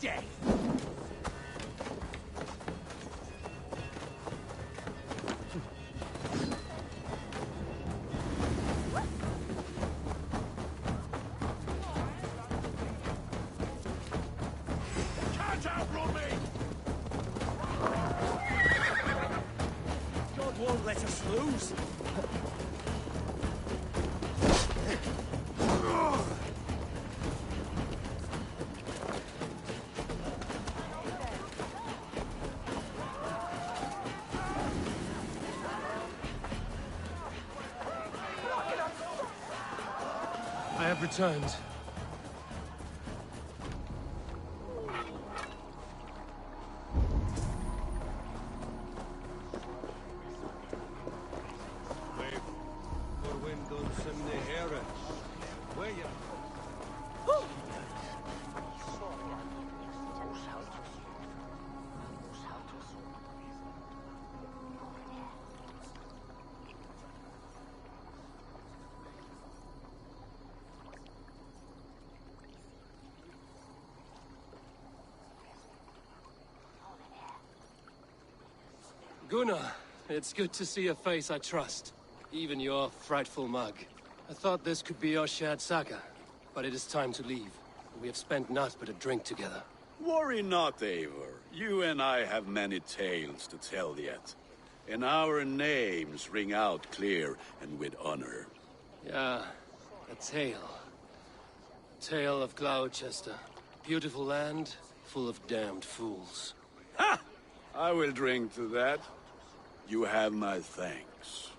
day. Can't outrun me! God won't let us lose. I have returned. Gunnar, it's good to see a face I trust. Even your frightful mug. I thought this could be our shared saga, but it is time to leave. We have spent naught but a drink together. Worry not, Eivor. You and I have many tales to tell yet. And our names ring out clear and with honor. Yeah, a tale. A tale of Gloucester. Beautiful land, full of damned fools. Ha! I will drink to that. You have my thanks.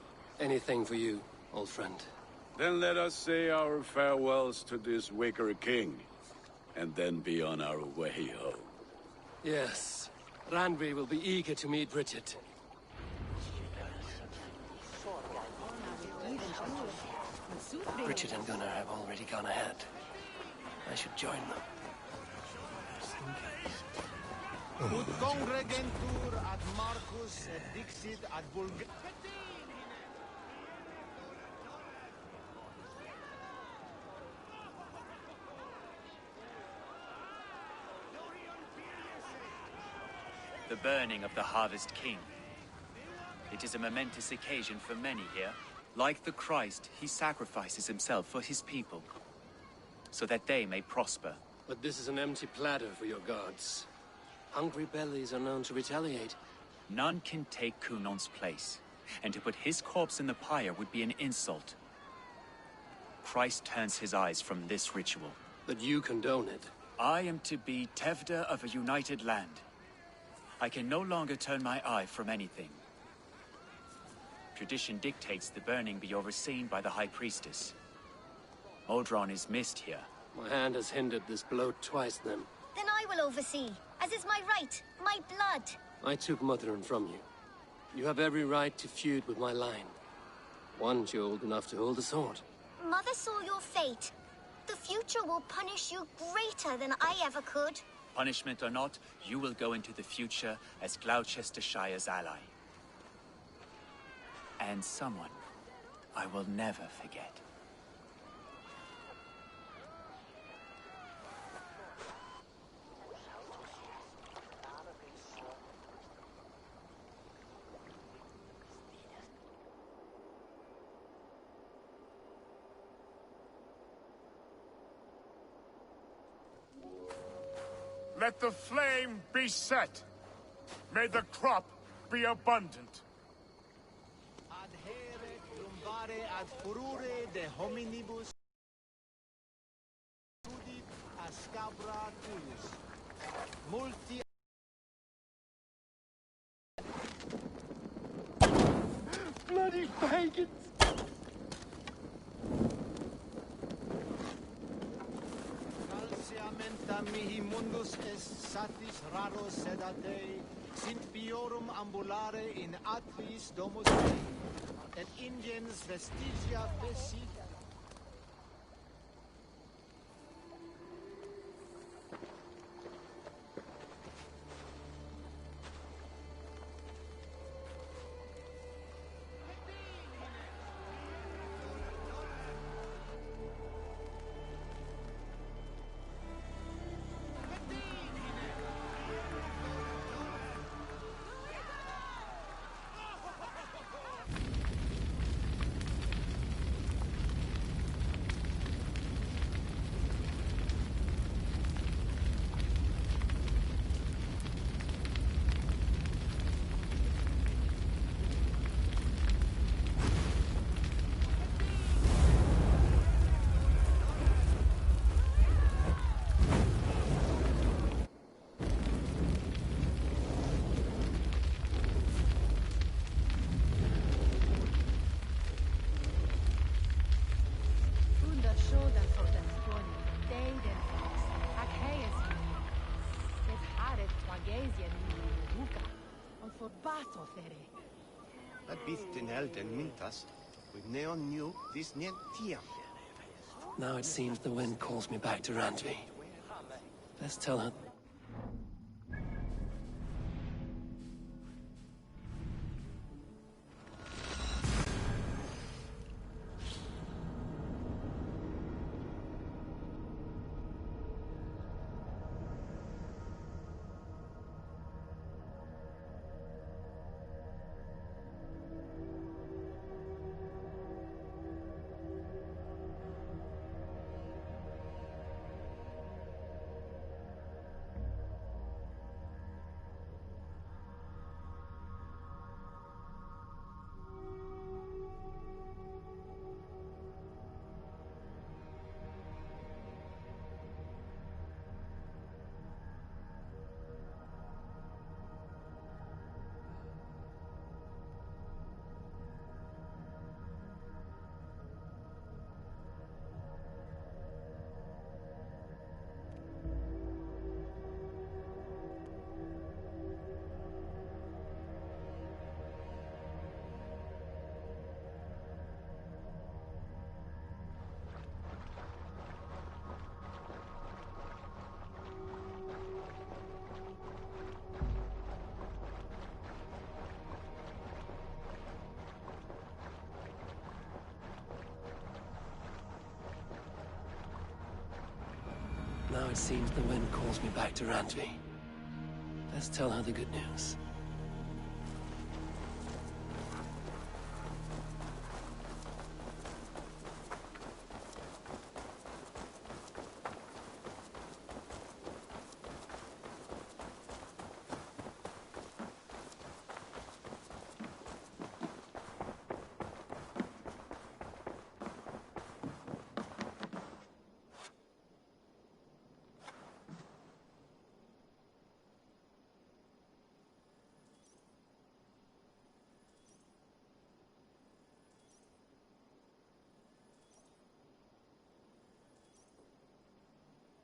Anything for you, old friend. Then let us say our farewells to this wicker king, and then be on our way home. Yes, Randvi will be eager to meet Bridget. Bridget and Gunnar have already gone ahead. I should join them. Ut congregentur ad Marcus et dixit ad Bulgar. The burning of the Harvest King. It is a momentous occasion for many here. Like the Christ, he sacrifices himself for his people, so that they may prosper. But this is an empty platter for your gods. Hungry bellies are known to retaliate. None can take Kunon's place, and to put his corpse in the pyre would be an insult. Christ turns his eyes from this ritual. But you condone it. I am to be Tevda of a united land. I can no longer turn my eye from anything. Tradition dictates the burning be overseen by the High Priestess. Modron is missed here. My hand has hindered this blow twice, then. Then I will oversee, as is my right, my blood. I took Mother'n from you. You have every right to feud with my line. Once you're old enough to hold a sword. Mother saw your fate. The future will punish you greater than I ever could. Punishment or not, you will go into the future as Gloucestershire's ally. And someone I will never forget. Let the flame be set. May the crop be abundant. Adhere lumbare ad furore de hominibus judit ascabra tuus. Multi Bloody pagans! calciamenta mihi mundus est satis raro sedate, sint biorum ambulare in atris domus Dei, et ingens vestigia feci. That beast in Elden Mintas, with Neon knew this net Tiam. Now it seems the wind calls me back to Randvi. Best tell her. Now it seems the wind calls me back to Randvi. Best tell her the good news.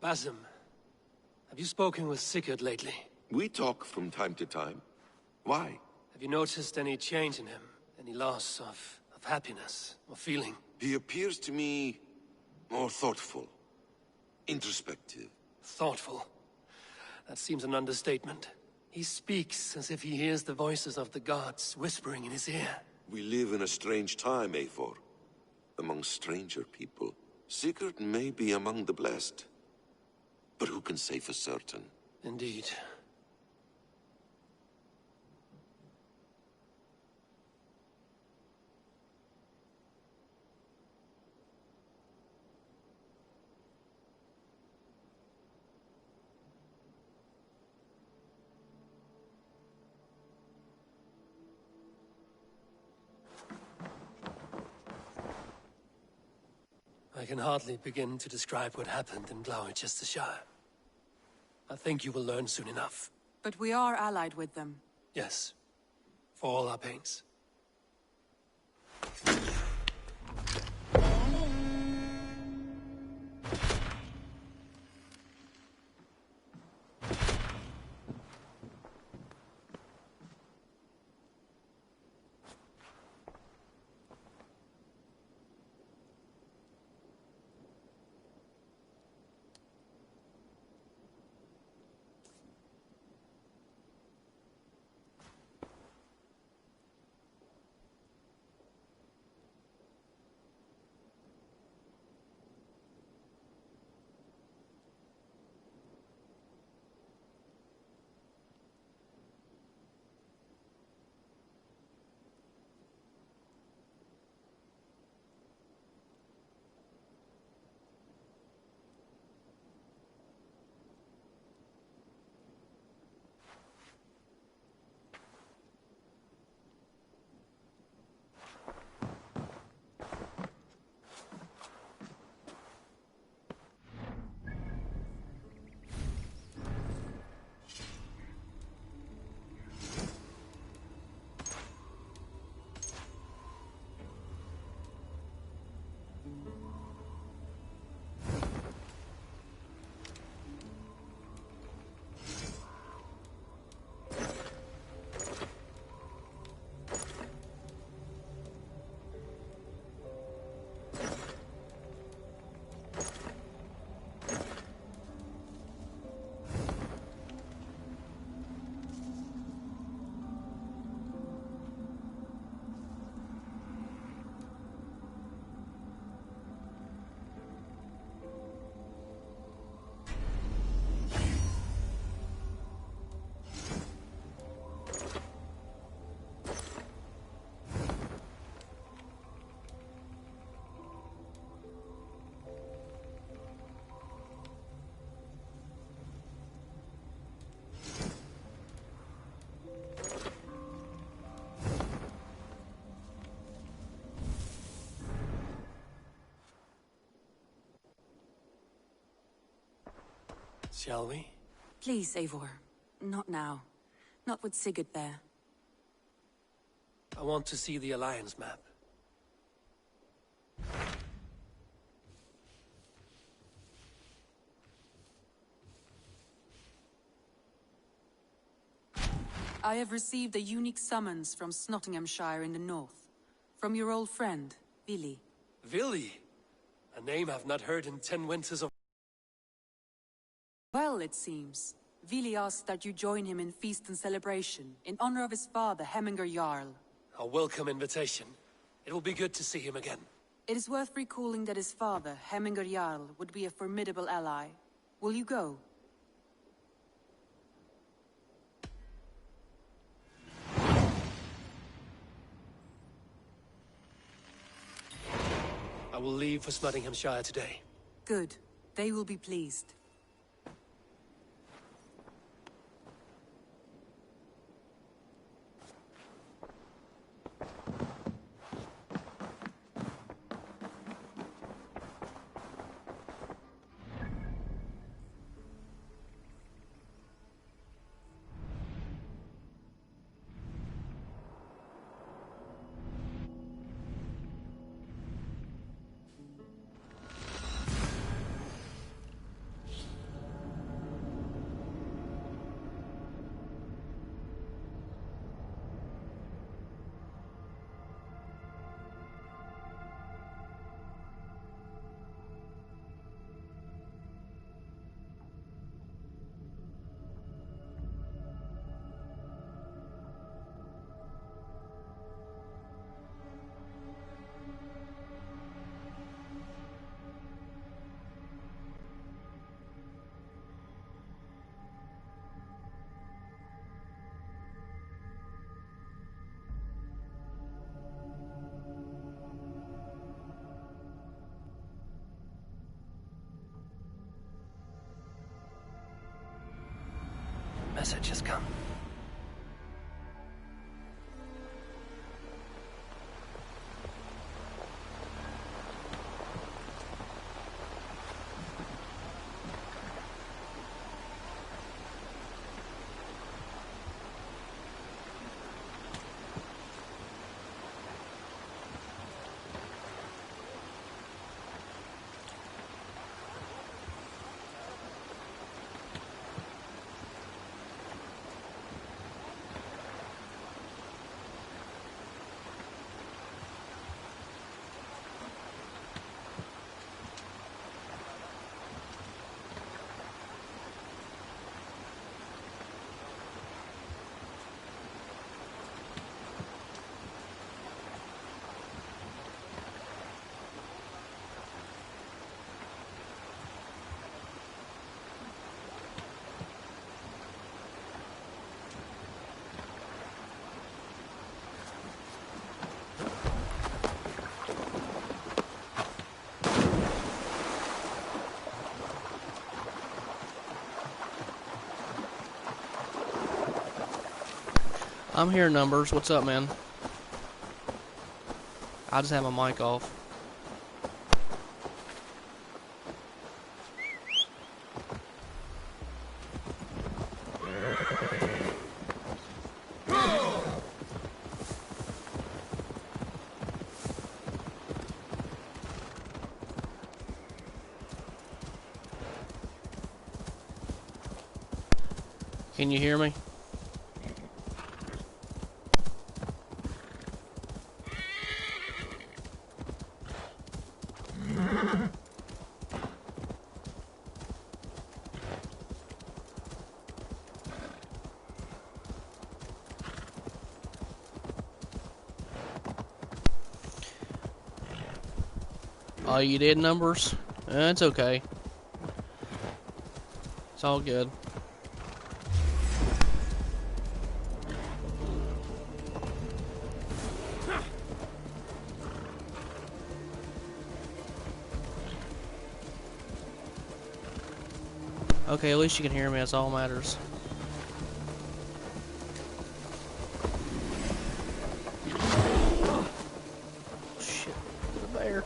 Basim, have you spoken with Sigurd lately? We talk from time to time. Why? Have you noticed any change in him? Any loss of happiness or feeling? He appears to me more thoughtful, introspective. Thoughtful? That seems an understatement. He speaks as if he hears the voices of the gods whispering in his ear. We live in a strange time, Eivor. Among stranger people. Sigurd may be among the blessed. But who can say for certain? Indeed. I can hardly begin to describe what happened in Gloucestershire. I think you will learn soon enough. But we are allied with them. Yes. For all our pains. Shall we? Please, Eivor. Not now. Not with Sigurd there. I want to see the Alliance map. I have received a unique summons from Nottinghamshire in the north. From your old friend, Vili. Vili? A name I've not heard in 10 winters of... Well, it seems. Vili asked that you join him in feast and celebration, in honor of his father, Hemminger Jarl. A welcome invitation. It will be good to see him again. It is worth recalling that his father, Hemminger Jarl, would be a formidable ally. Will you go? I will leave for Nottinghamshire today. Good. They will be pleased. Message has come. I'm here, Numbers. What's up, man? I just have my mic off. Can you hear me? Oh, you did, Numbers? It's okay. It's all good. Okay, at least you can hear me. That's all that matters. Shit, the bear.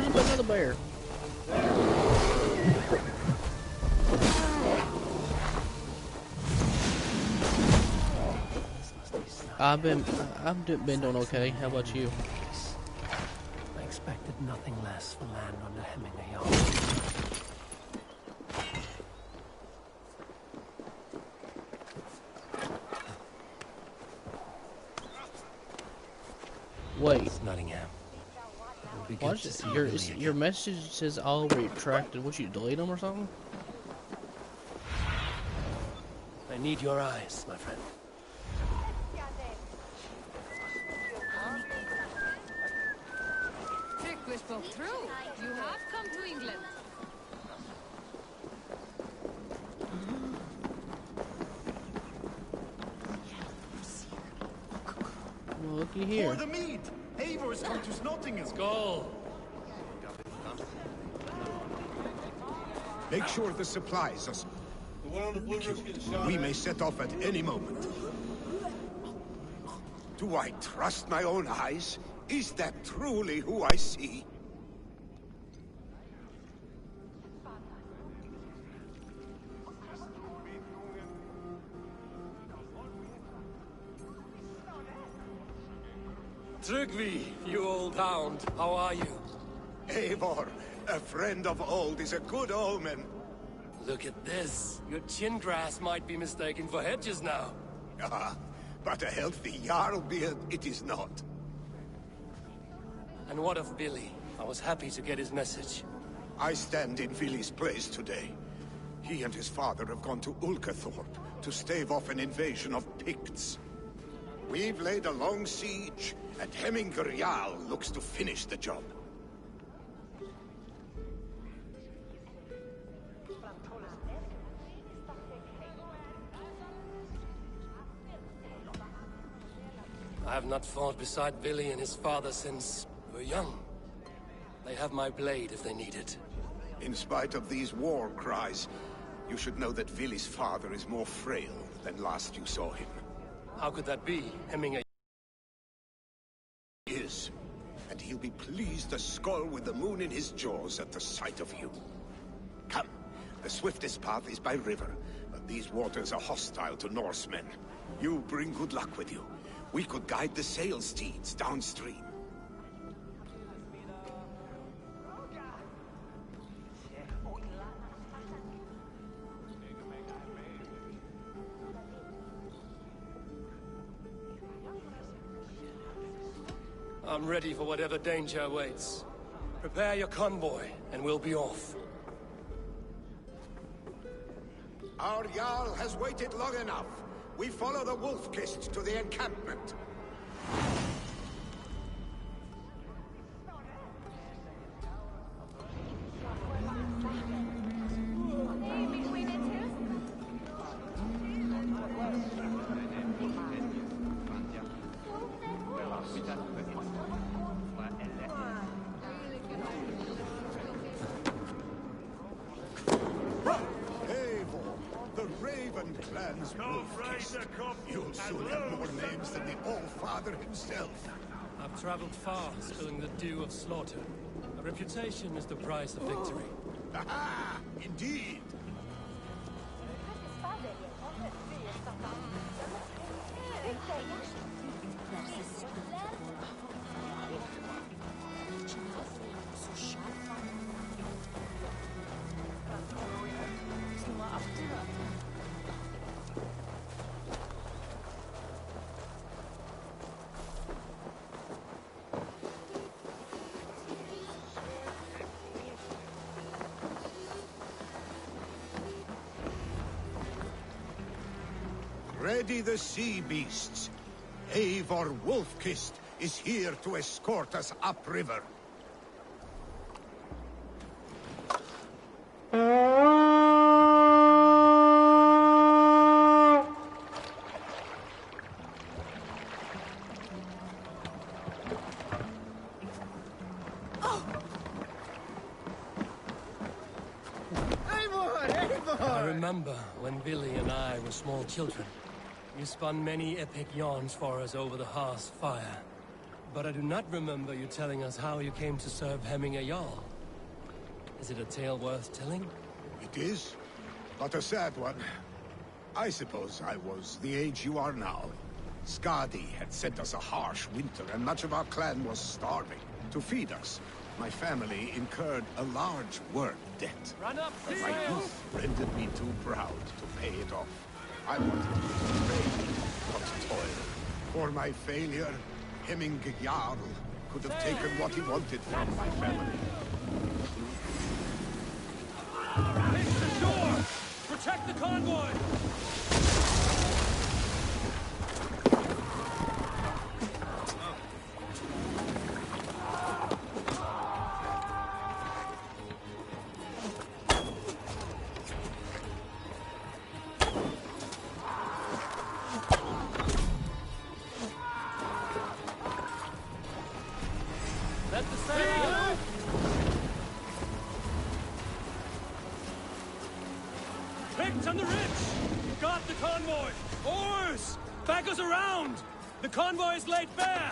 there's another bear. I've been doing okay. How about you? I expected nothing less for land on the Hemming ARKHAM. Wait. Nottingham. Your message says all retracted. What, you delete them or something? I need your eyes, my friend. We spoke through. You have come to England. Well, looky here. For the meat! Eivor's come to Nottingham. Go. Make sure the supplies are... We may set off at any moment. Do I trust my own eyes? Is that truly who I see? Trygvi, you old hound, how are you? Eivor, a friend of old is a good omen. Look at this. Your chin grass might be mistaken for hedges now. Ah, but a healthy Jarl beard it is not. And what of Billy? I was happy to get his message. I stand in Vili's place today. He and his father have gone to Ulkathorpe to stave off an invasion of Picts. We've laid a long siege, and Hemminger Jarl looks to finish the job. I have not fought beside Billy and his father since we were young. They have my blade if they need it. In spite of these war cries, you should know that Vili's father is more frail than last you saw him. How could that be? Hemming Is. And he'll be pleased to skull with the moon in his jaws at the sight of you. Come. The swiftest path is by river, but these waters are hostile to Norsemen. You bring good luck with you. We could guide the sail steeds downstream. I'm ready for whatever danger awaits. Prepare your convoy, and we'll be off. Our Jarl has waited long enough. We follow the Wolf-Kist to the encampment. You'll soon have more names than the All-Father himself. I've traveled far, spilling the dew of slaughter. A reputation is the price of victory. Aha! Indeed! Ready the sea beasts. Eivor Wolf-Kist is here to escort us upriver. I remember when Billy and I were small children. You spun many epic yarns for us over the hearth's fire. But I do not remember you telling us how you came to serve Hemming Jarl. Is it a tale worth telling? It is, but a sad one. I suppose I was the age you are now. Skadi had sent us a harsh winter, and much of our clan was starving. To feed us, my family incurred a large work debt. Run up, But my youth rendered me too proud to pay it off. I wanted to trade, not toil. For my failure, Hemming Jarl could have taken what he wanted from my family. Hit the shore! Protect the convoy! Let the sail out! Picked on the ridge! Got the convoy! Oars! Back us around! The convoy is laid bare!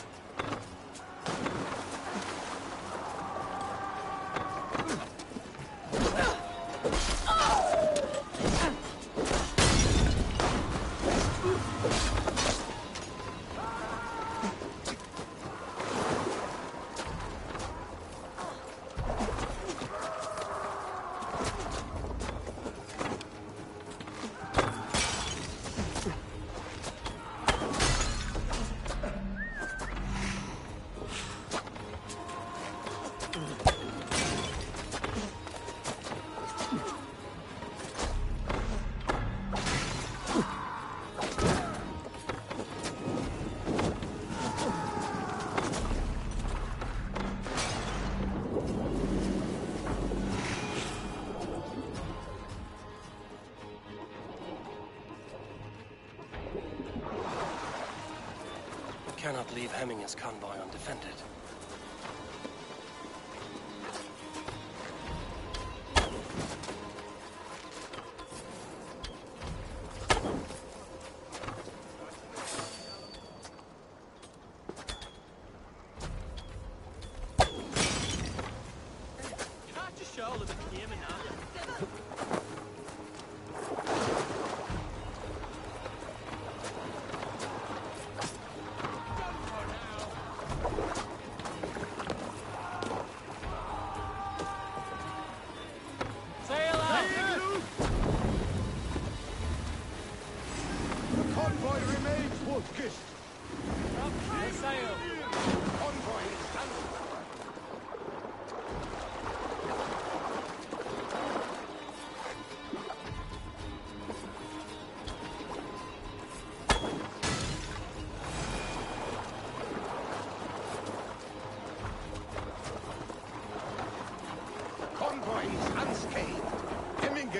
Cannot leave Hemming's convoy undefended.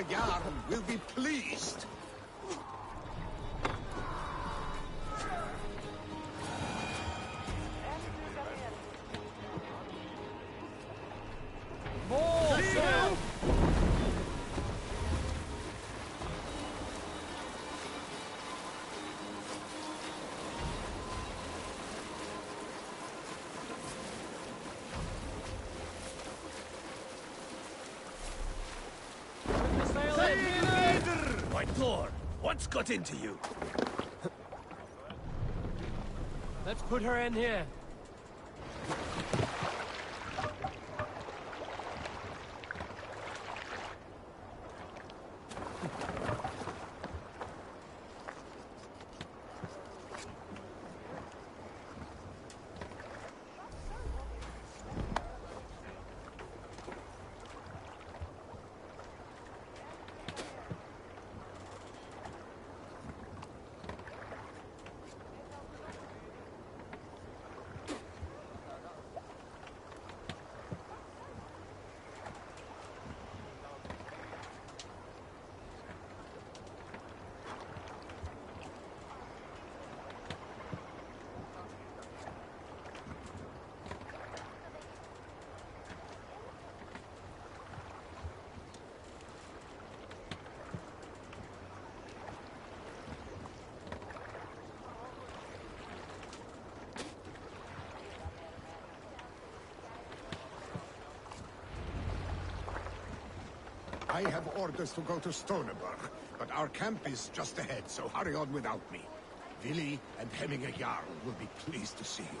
Jarl will be pleased. More sail! Thor, what's got into you? Let's put her in here. I have orders to go to Stoneberg, but our camp is just ahead, so hurry on without me. Vili and Hemming Jarl will be pleased to see you.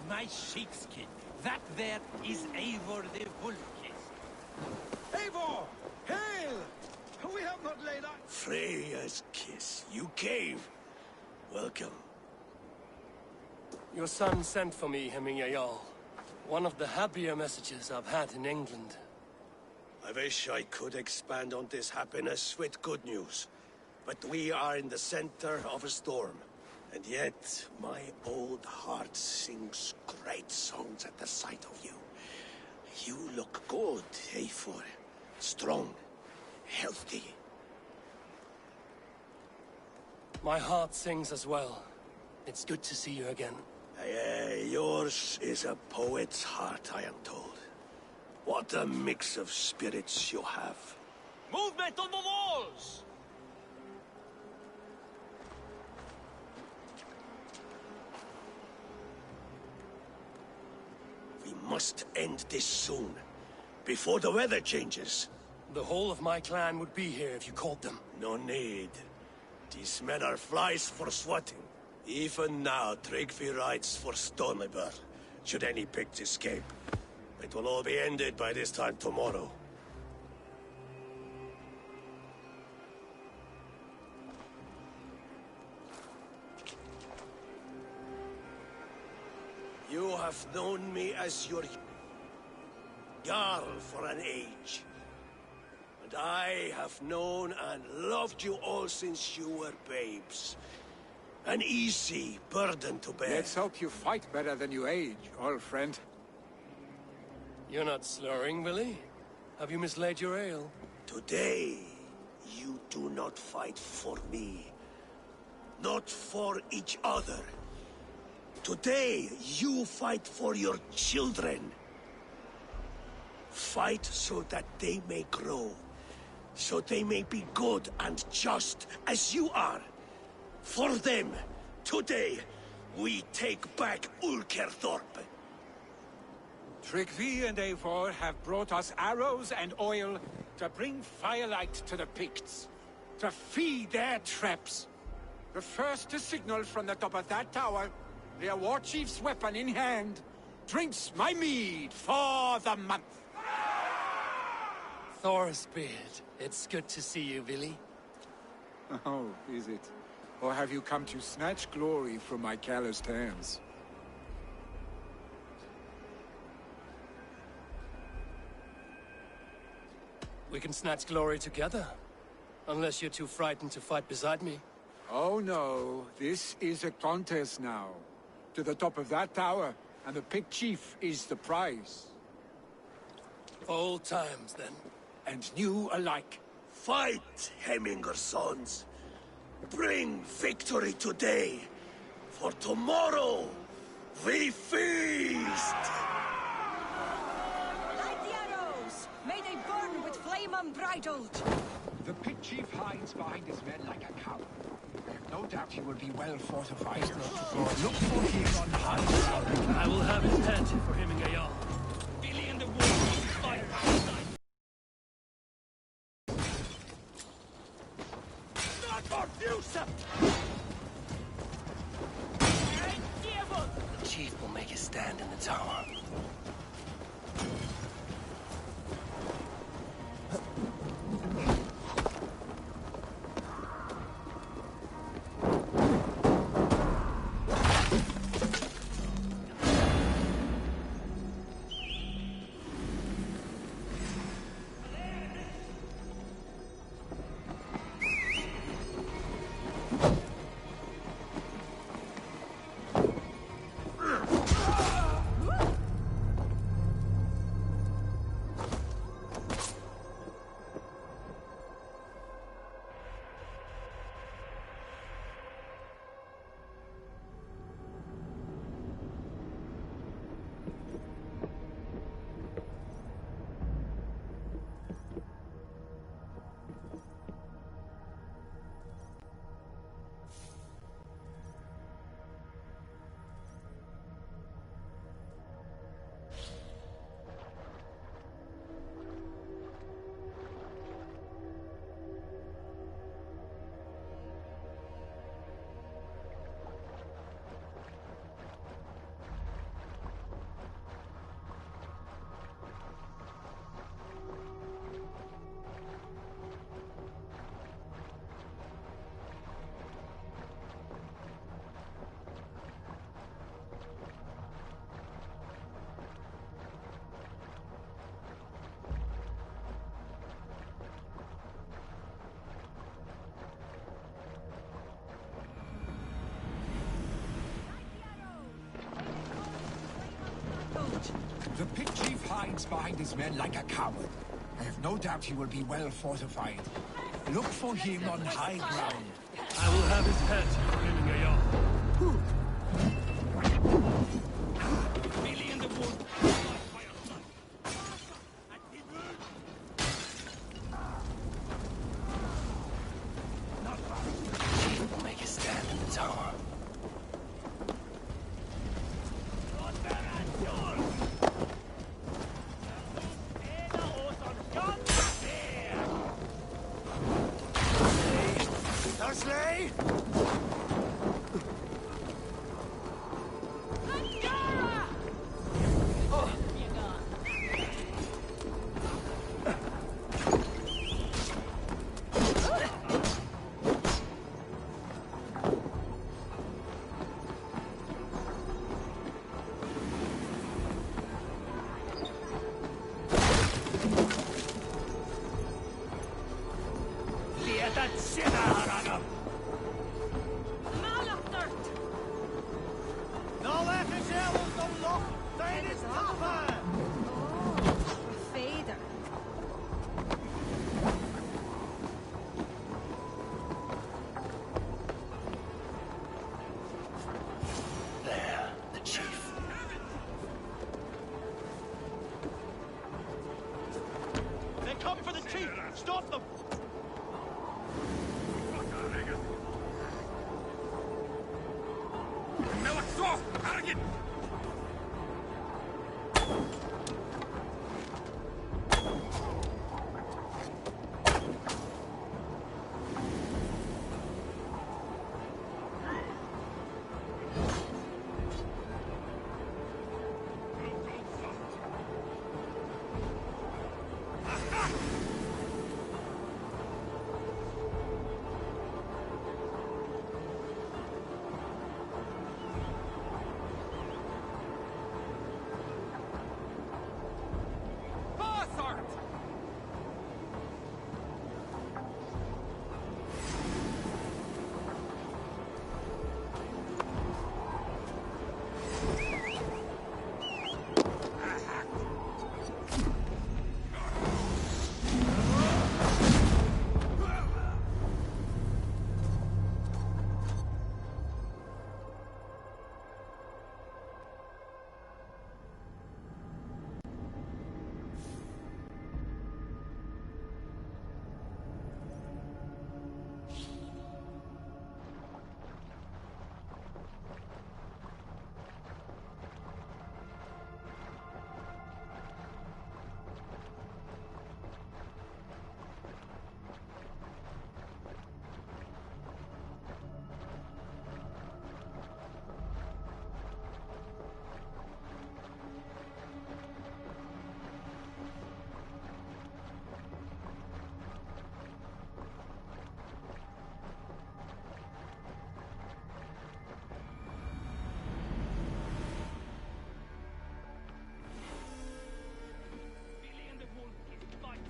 My sheepskin. That there is Eivor the Wolf-Kissed. Eivor! Hail! We have not laid eyes. Freya's kiss. You came. Welcome. Your son sent for me, Hemming Jarl. One of the happier messages I've had in England. I wish I could expand on this happiness with good news. But we are in the center of a storm. And yet, my old heart sings great songs at the sight of you. You look good, Eivor. Strong, healthy. My heart sings as well. It's good to see you again. Yours is a poet's heart, I am told. What a mix of spirits you have. Movement on the walls! We must end this soon, before the weather changes. The whole of my clan would be here if you called them. No need. These men are flies for swatting. Even now, Tryggvi rides for Stoneberg, should any pigs escape. It will all be ended by this time tomorrow. You have known me as your Jarl for an age. And I have known and loved you all since you were babes. An easy burden to bear. Let's hope you fight better than you age, old friend. You're not slurring, Willie? Have you mislaid your ale? Today, you do not fight for me. Not for each other. Today, you fight for your children. Fight so that they may grow. So they may be good and just as you are. For them, today, we take back Ulkerthorpe. Tryggvi and Eivor have brought us arrows and oil to bring firelight to the Picts, to feed their traps. The first to signal from the top of that tower, their war chief's weapon in hand, drinks my mead for the month. Thorsbeard, it's good to see you, Willie. Oh, is it? Or have you come to snatch glory from my calloused hands? We can snatch glory together. Unless you're too frightened to fight beside me. Oh no, this is a contest now. To the top of that tower, and the Pict Chief is the prize. Old times, then. And new alike. Fight, Hemminger sons. Bring victory today, for tomorrow we feast! Light the arrows! May they burn with flame unbridled! The Pict Chief hides behind his men like a coward. I have no doubt he will be well fortified. Look for him on high. I will have his head for Hemming Jarl. Billy and the wolf fire outside. Not for future! The chief will make his stand. stand in the tower. The pit chief hides behind his men like a coward. I have no doubt he will be well fortified. Look for him on high ground. I will have his head, flaming a yacht. Billy in the wood. Chief will make a stand in the tower. Dursley! Stop them!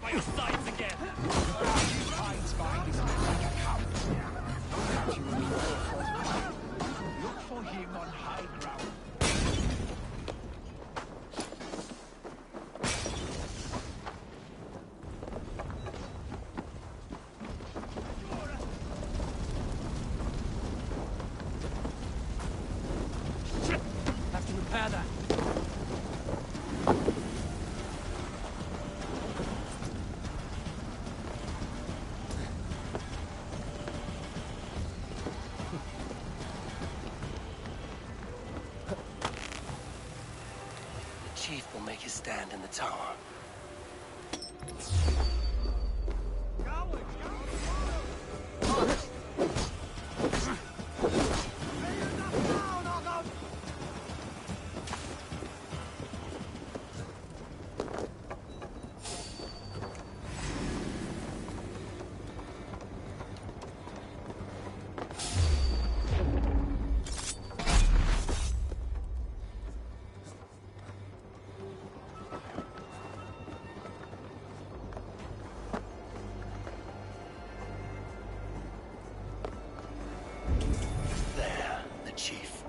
by your sides again! He hides behind his men like a coward. No doubt you will be awful. Look for him on high ground. Have to repair that. The chief will make his stand in the tower. There, the chief.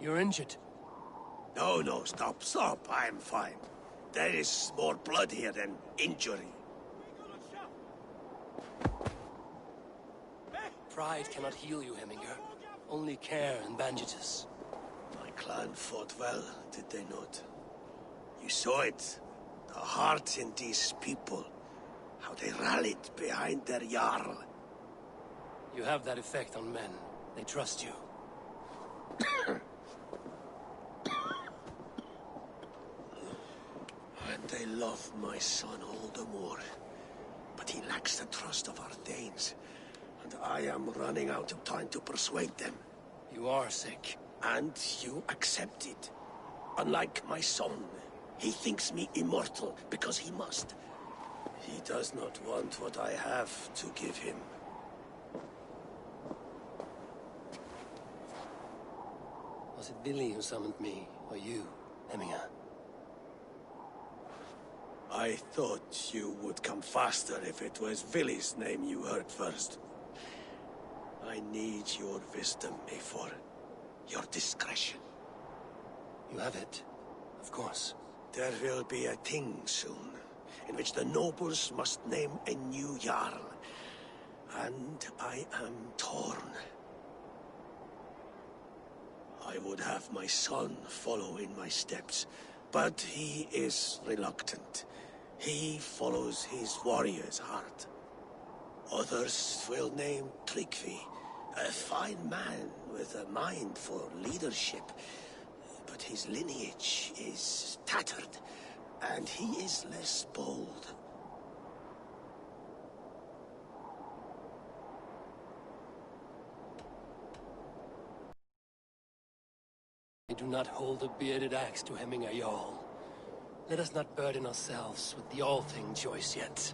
You're injured. No, stop. I'm fine. There is more blood here than injury. Pride cannot heal you, Heminger. Only care and bandages. My clan fought well, did they not? You saw it. The heart in these people. How they rallied behind their Jarl. You have that effect on men. They trust you. And they love my son all the more. But he lacks the trust of our Danes. And I am running out of time to persuade them. You are sick. And you accept it. Unlike my son, he thinks me immortal because he must. He does not want what I have to give him. Was it Billy who summoned me, or you, Heminger? I thought you would come faster if it was Villy's name you heard first. I need your wisdom, Eivor. Your discretion. You have it, of course. There will be a thing soon, in which the nobles must name a new Jarl. And I am torn. I would have my son follow in my steps, but he is reluctant. He follows his warrior's heart. Others will name Tryggvi, a fine man with a mind for leadership. But his lineage is tattered, and he is less bold. do not hold a bearded axe to hemming a Jarl. Let us not burden ourselves with the all-thing choice yet.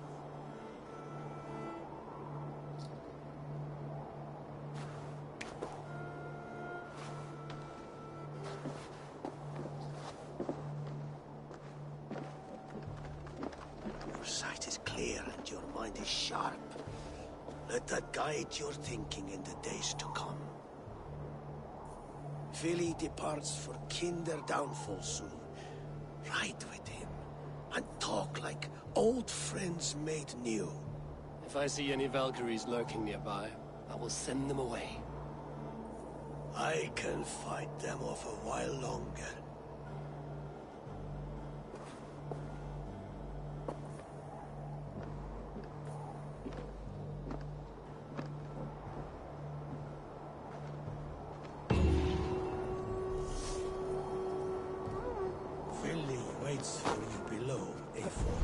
Your sight is clear and your mind is sharp. Let that guide your thinking in the days to come. Vili departs for Kinder downfall soon. Ride with him, and talk like old friends made new. If I see any Valkyries lurking nearby, I will send them away. I can fight them off a while longer. Vili waits for you below, A4.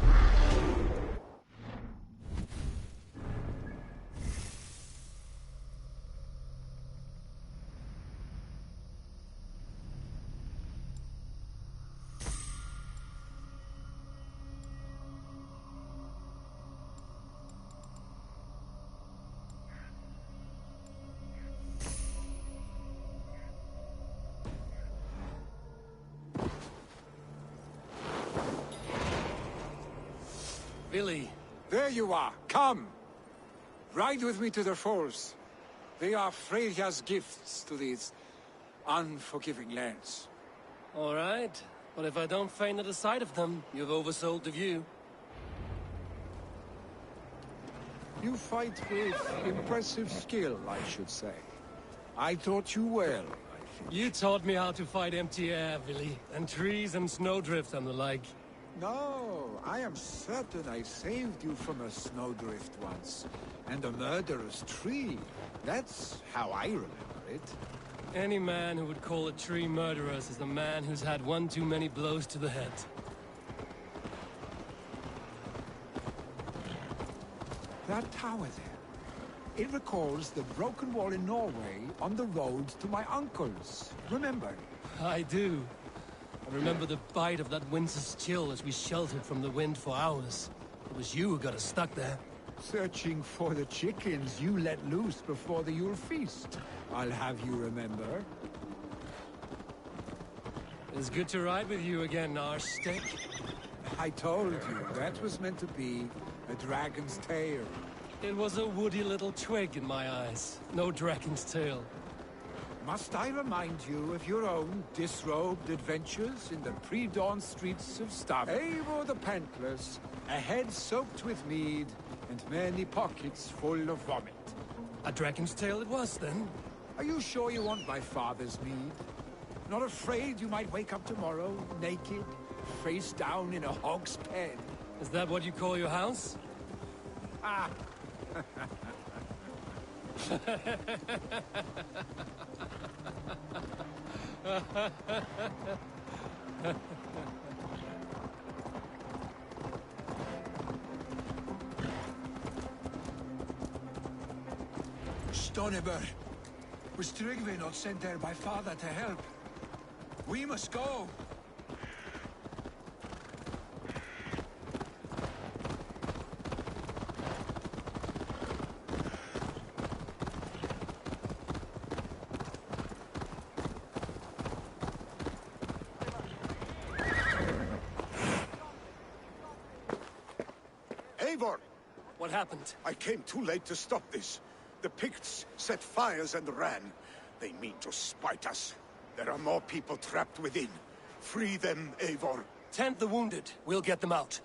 Vili! There you are. Come! Ride with me to the falls. They are Freya's gifts to these unforgiving lands. All right, but if I don't faint at the sight of them, you've oversold the view. You fight with impressive skill, I should say. I taught you well, I think. You taught me how to fight empty air, Vili, and trees and snowdrift and the like. No, I am certain I saved you from a snowdrift once, and a murderous tree. That's how I remember it. Any man who would call a tree murderous is a man who's had one too many blows to the head. That tower there, it recalls the broken wall in Norway on the road to my uncle's. Remember? I do. I remember the bite of that winter's chill as we sheltered from the wind for hours. It was you who got us stuck there. Searching for the chickens you let loose before the Yule feast. I'll have you remember. It's good to ride with you again, Arstick. I told you, that was meant to be a dragon's tail. It was a woody little twig in my eyes. No dragon's tail. Must I remind you of your own disrobed adventures in the pre-dawn streets of Stavro? Eivor the Pantless, a head soaked with mead, and many pockets full of vomit. A dragon's tail it was, then? Are you sure you want my father's mead? Not afraid you might wake up tomorrow, naked, face down in a hog's pen? Is that what you call your house? Ah! Stonebur, was Tryggvi not sent there by father to help? We must go! Eivor! What happened? I came too late to stop this. The Picts set fires and ran. They mean to spite us. There are more people trapped within. Free them, Eivor. Tend the wounded. We'll get them out.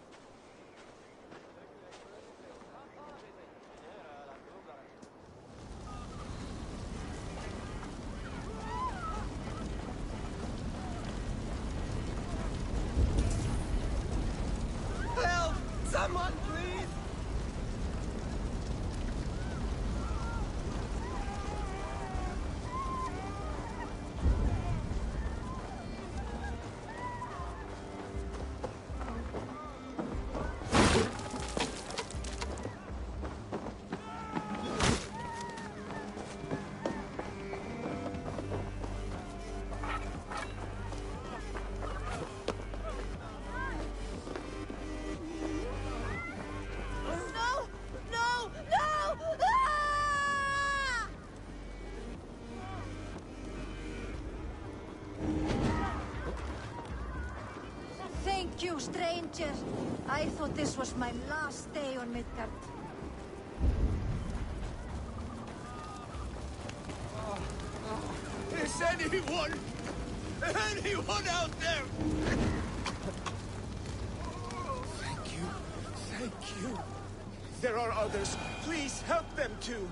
Help! Someone, please! Thank you, stranger. I thought this was my last day on Midgard. Is anyone out there? Thank you. Thank you. There are others. Please help them too.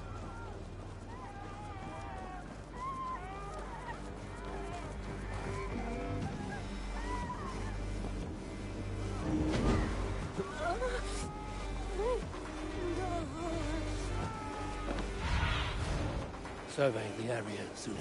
Survey the area, Sunan.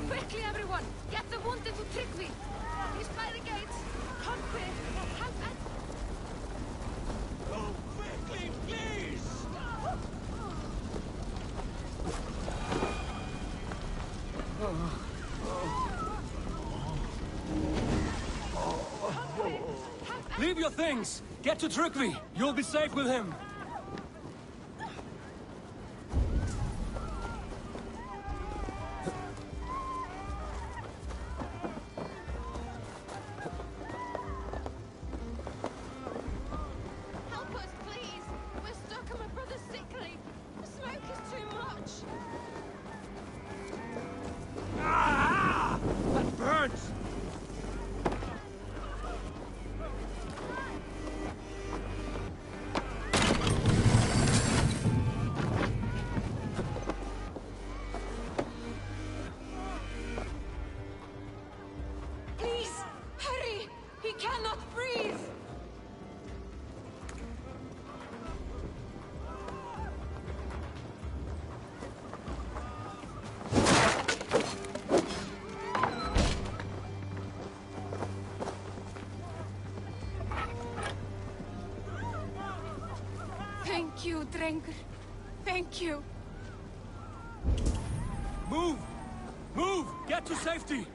Quickly, everyone! Get the wounded to Tryggvi! He's by the gates! Come quick! Help and... Oh, quickly, please! Leave your things! Get to Tryggvi! You'll be safe with him! Help us, please! We're stuck and my brother's sickly! The smoke is too much! Ah! That burns! Please! Hurry! He cannot breathe! Thank you, Drengur. Thank you. Move! Move! Get to safety!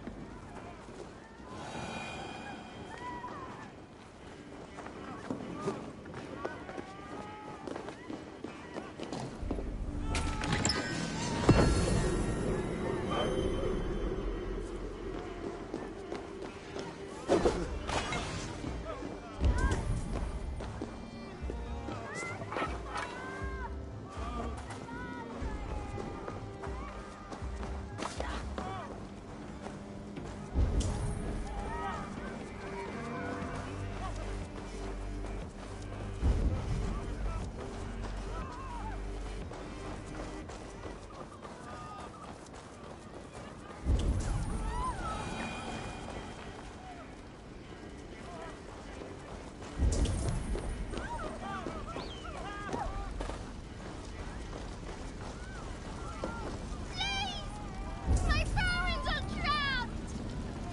My parents are trapped!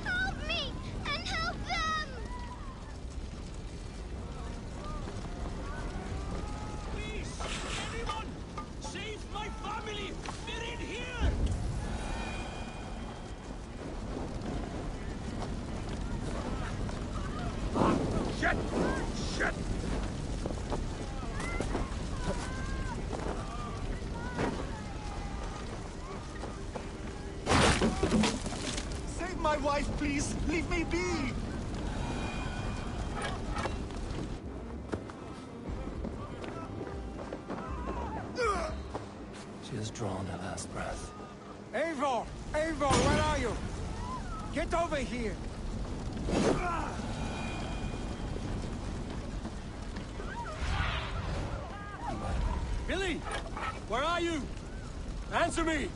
Help me and help them! Please! Anyone! Save my family! They're in here! Shit! Shit! Save my wife, please! Leave me be! She has drawn her last breath. Eivor! Eivor, where are you? Get over here! Billy! Where are you? Answer me!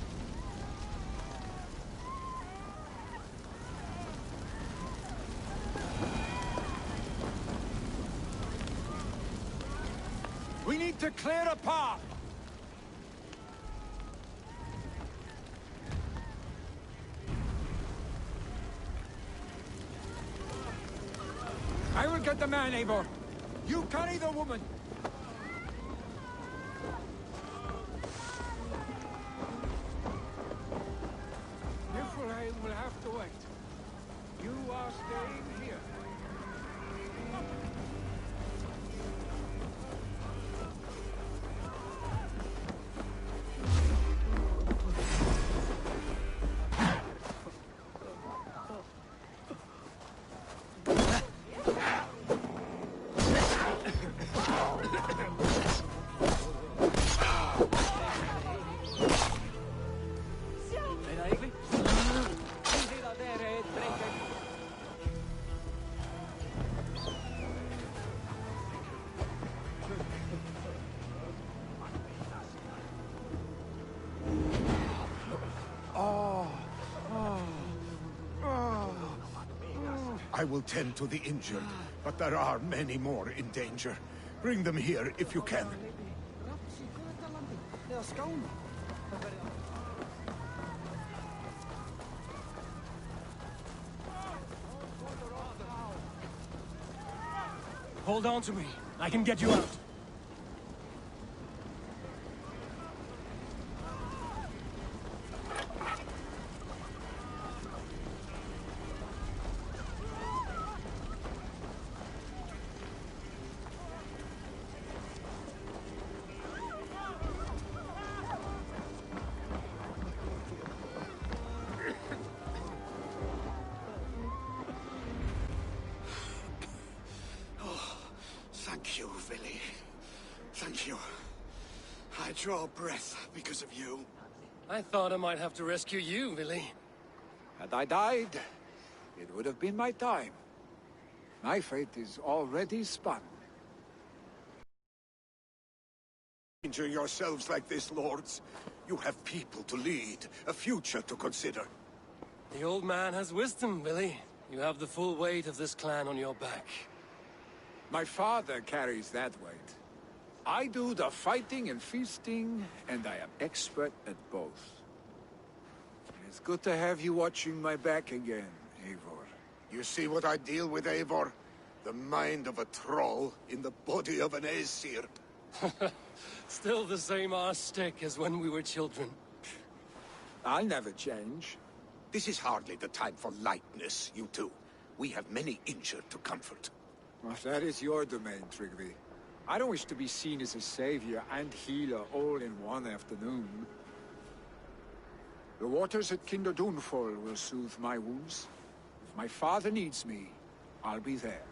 We need to clear a path! I will get the man, Eivor. You carry the woman. Niflheim will have to wait. You are staying here. I will tend to the injured, but there are many more in danger. Bring them here if you can. Hold on to me. I can get you out. Thank you, Billy. Thank you. I draw breath because of you. I thought I might have to rescue you, Billy. Had I died, it would have been my time. My fate is already spun. Injure yourselves like this, lords. You have people to lead, a future to consider. The old man has wisdom, Billy. You have the full weight of this clan on your back. My father carries that weight. I do the fighting and feasting, and I am expert at both. It's good to have you watching my back again, Eivor. You see what I deal with, Eivor? The mind of a troll in the body of an Aesir. Still the same arse stick as when we were children. I'll never change. This is hardly the time for lightness, you two. We have many injured to comfort. Well, that is your domain, Tryggvi. I don't wish to be seen as a savior and healer all in one afternoon. The waters at Kinderdunfol will soothe my wounds. If my father needs me, I'll be there.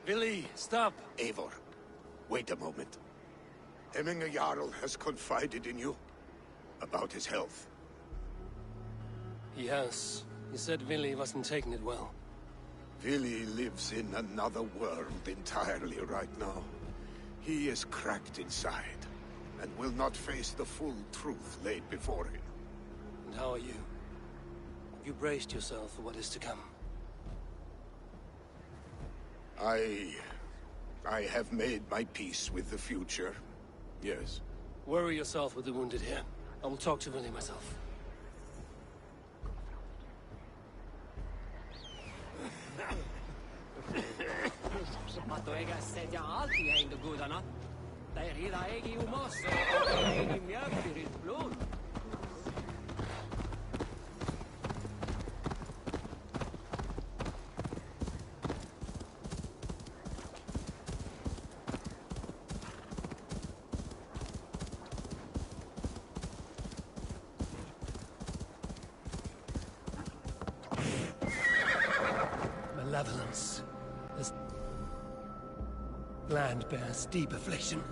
Billy, stop! Eivor, wait a moment. Emminger Jarl has confided in you about his health. He has. He said Billy wasn't taking it well. Billy lives in another world entirely right now. He is cracked inside, and will not face the full truth laid before him. And how are you? Have you braced yourself for what is to come? I have made my peace with the future, yes. Worry yourself with the wounded here. I will talk to Billy myself. Malevolence. This land bears deep affliction.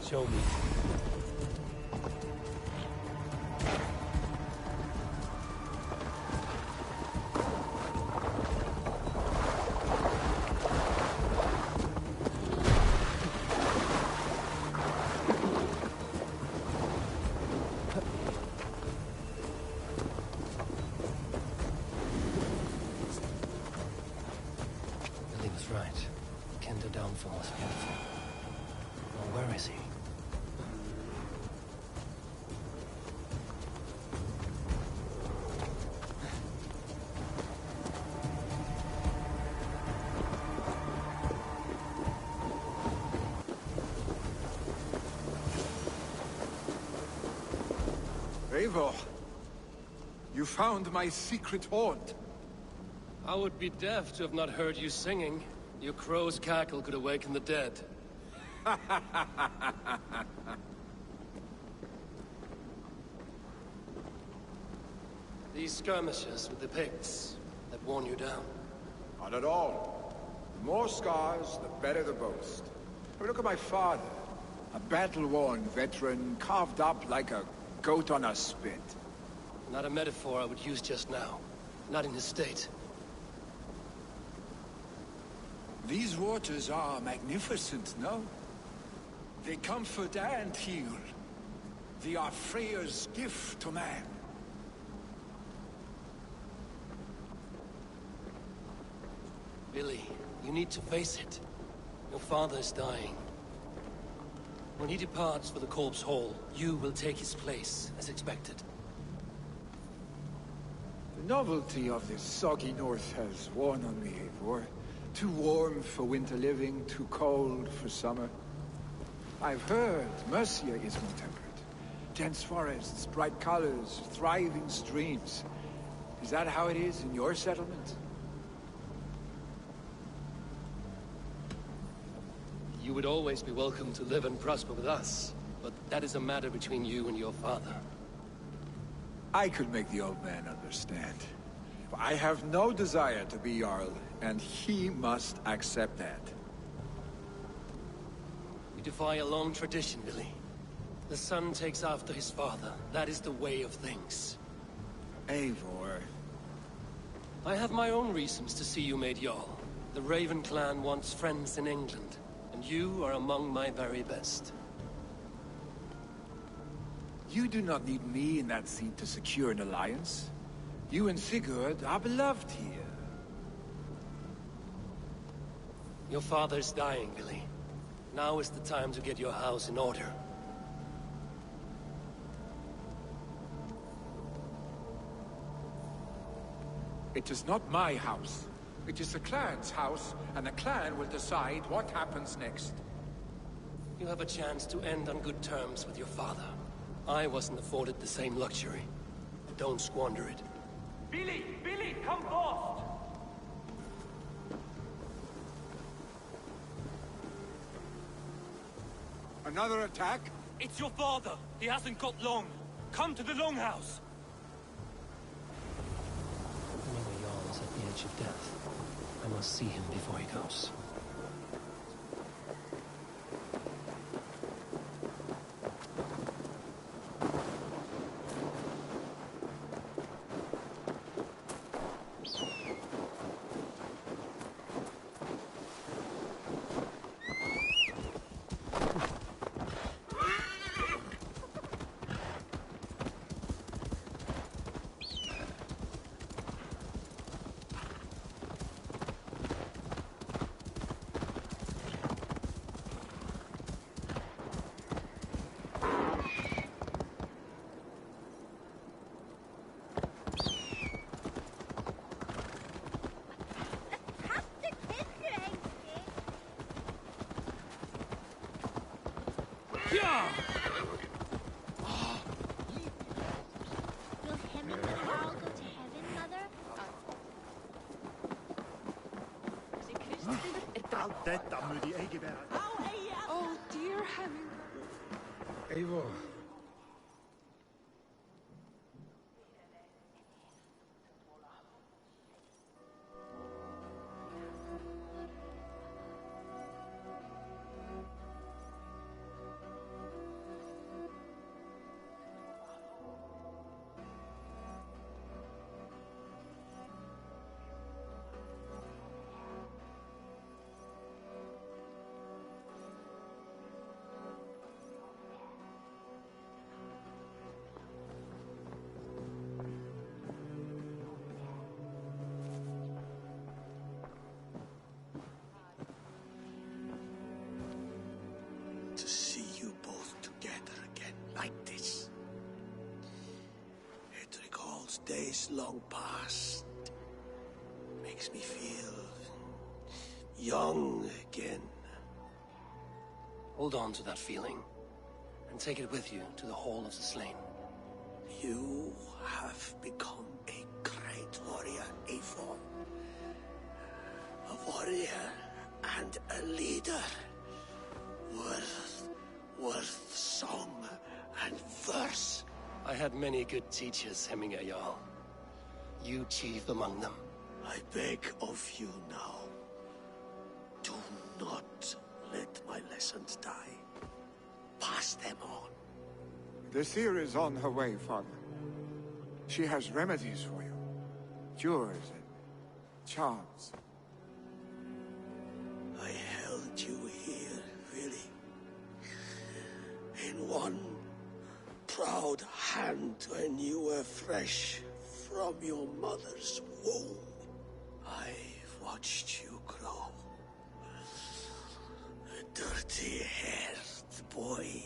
Show me. Billy was right. Kinder downfall was beautiful. Well, where is he? Eivor, you found my secret haunt. I would be deaf to have not heard you singing. Your crow's cackle could awaken the dead. These skirmishes with the Picts that worn you down? Not at all. The more scars, the better the boast. I mean, look at my father. A battle-worn veteran, carved up like a goat on a spit. Not a metaphor I would use just now. Not in his state. These waters are magnificent, no? They comfort and heal. They are Freya's gift to man. Billy, you need to face it. Your father's dying. When he departs for the Corpse Hall, you will take his place, as expected. The novelty of this soggy north has worn on me, Eivor. Too warm for winter living, too cold for summer. I've heard Mercia is more temperate. Dense forests, bright colors, thriving streams. Is that how it is in your settlement? You would always be welcome to live and prosper with us, but that is a matter between you and your father. I could make the old man understand. I have no desire to be Jarl, and he must accept that. You defy a long tradition, Billy. The son takes after his father. That is the way of things. Eivor. I have my own reasons to see you made Jarl. The Raven clan wants friends in England, and you are among my very best. You do not need me in that seat to secure an alliance. You and Sigurd are beloved here. Your father's dying, Billy. Now is the time to get your house in order. It is not my house. It is the clan's house, and the clan will decide what happens next. You have a chance to end on good terms with your father. I wasn't afforded the same luxury. Don't squander it. Billy! Billy, come forth! Another attack? It's your father! He hasn't got long! Come to the Longhouse! I know Jarl is at the edge of death. I must see him before he goes. Oh, dear heaven. Eivor. To see you both together again like this. It recalls days long past. Makes me feel young again. Hold on to that feeling, and take it with you to the Hall of the Slain. You have become a great warrior, Eivor. warrior and a leader. Worth song and verse. I had many good teachers, Hemingway Jarl. You chief among them. I beg of you now, do not let my lessons die. Pass them on. The seer is on her way, Father. She has remedies for you. Cures and charms. I held you here, really. In one proud hand when you were fresh from your mother's womb. I've watched you grow. A dirty-haired boy,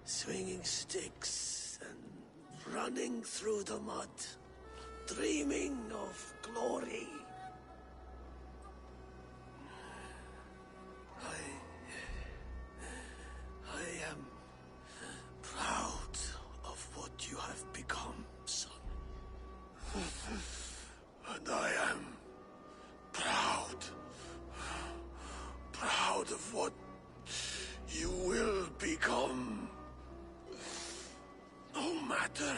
swinging sticks and running through the mud, dreaming of glory. I am proud of what you have become, son. And I am proud of what you will become. No matter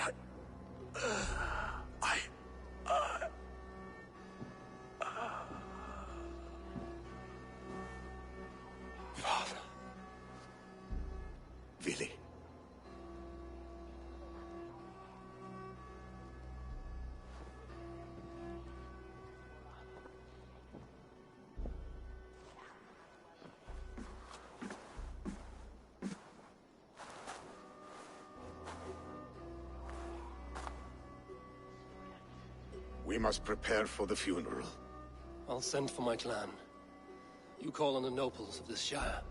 Father. Willi. We must prepare for the funeral. I'll send for my clan. You call on the nobles of this shire.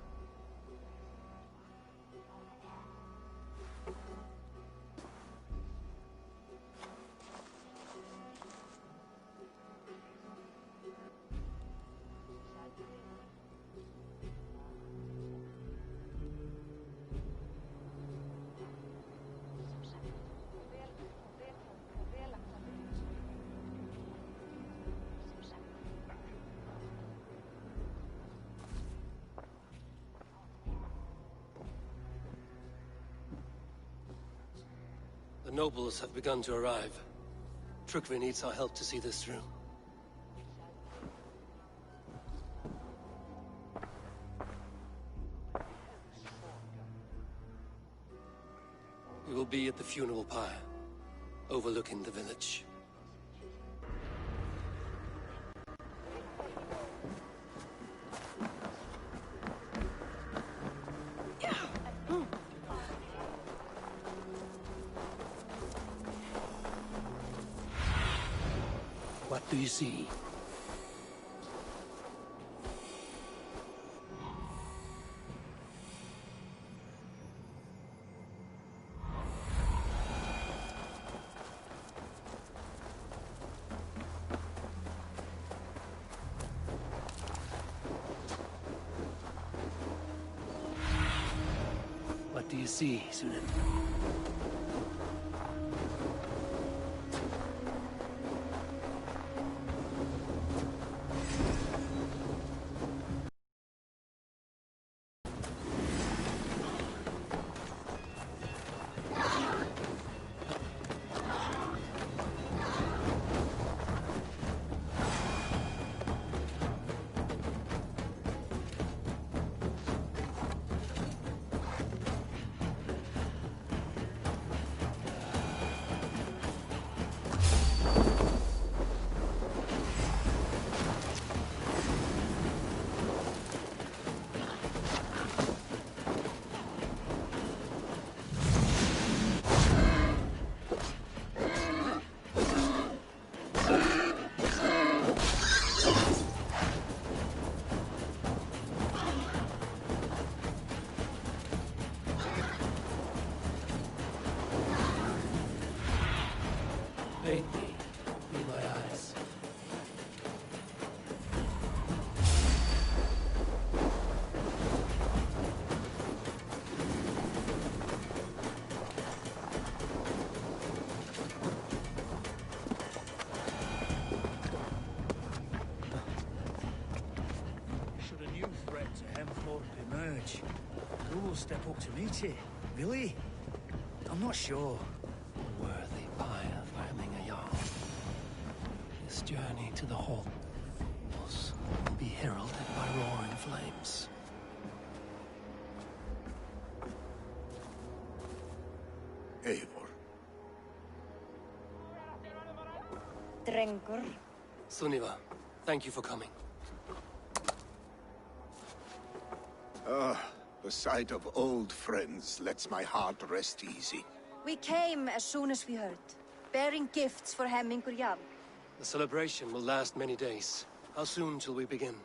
The nobles have begun to arrive. Trukvi needs our help to see this through. We will be at the funeral pyre, overlooking the village. What do you see? What do you see, Sunan? emerge. Who will step up to meet it? Really? I'm not sure. Worthy pyre for having a Jarl. This journey to the Hall will be heralded by roaring flames. Eivor. Drengur. Sunniva, thank you for coming. The sight of old friends lets my heart rest easy. We came as soon as we heard, bearing gifts for Hemmingur Jarl. The celebration will last many days. How soon till we begin?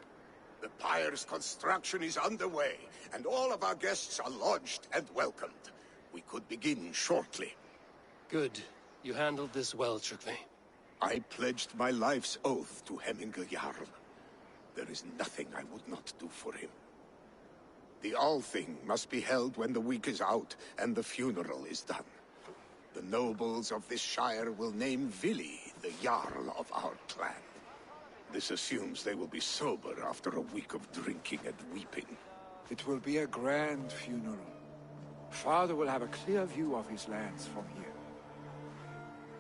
The pyre's construction is underway, and all of our guests are lodged and welcomed. We could begin shortly. Good. You handled this well, Tryggvi. I pledged my life's oath to Hemmingur Jarl. There is nothing I would not do for him. The Althing must be held when the week is out and the funeral is done. The nobles of this shire will name Vili the Jarl of our clan. This assumes they will be sober after a week of drinking and weeping. It will be a grand funeral. Father will have a clear view of his lands from here.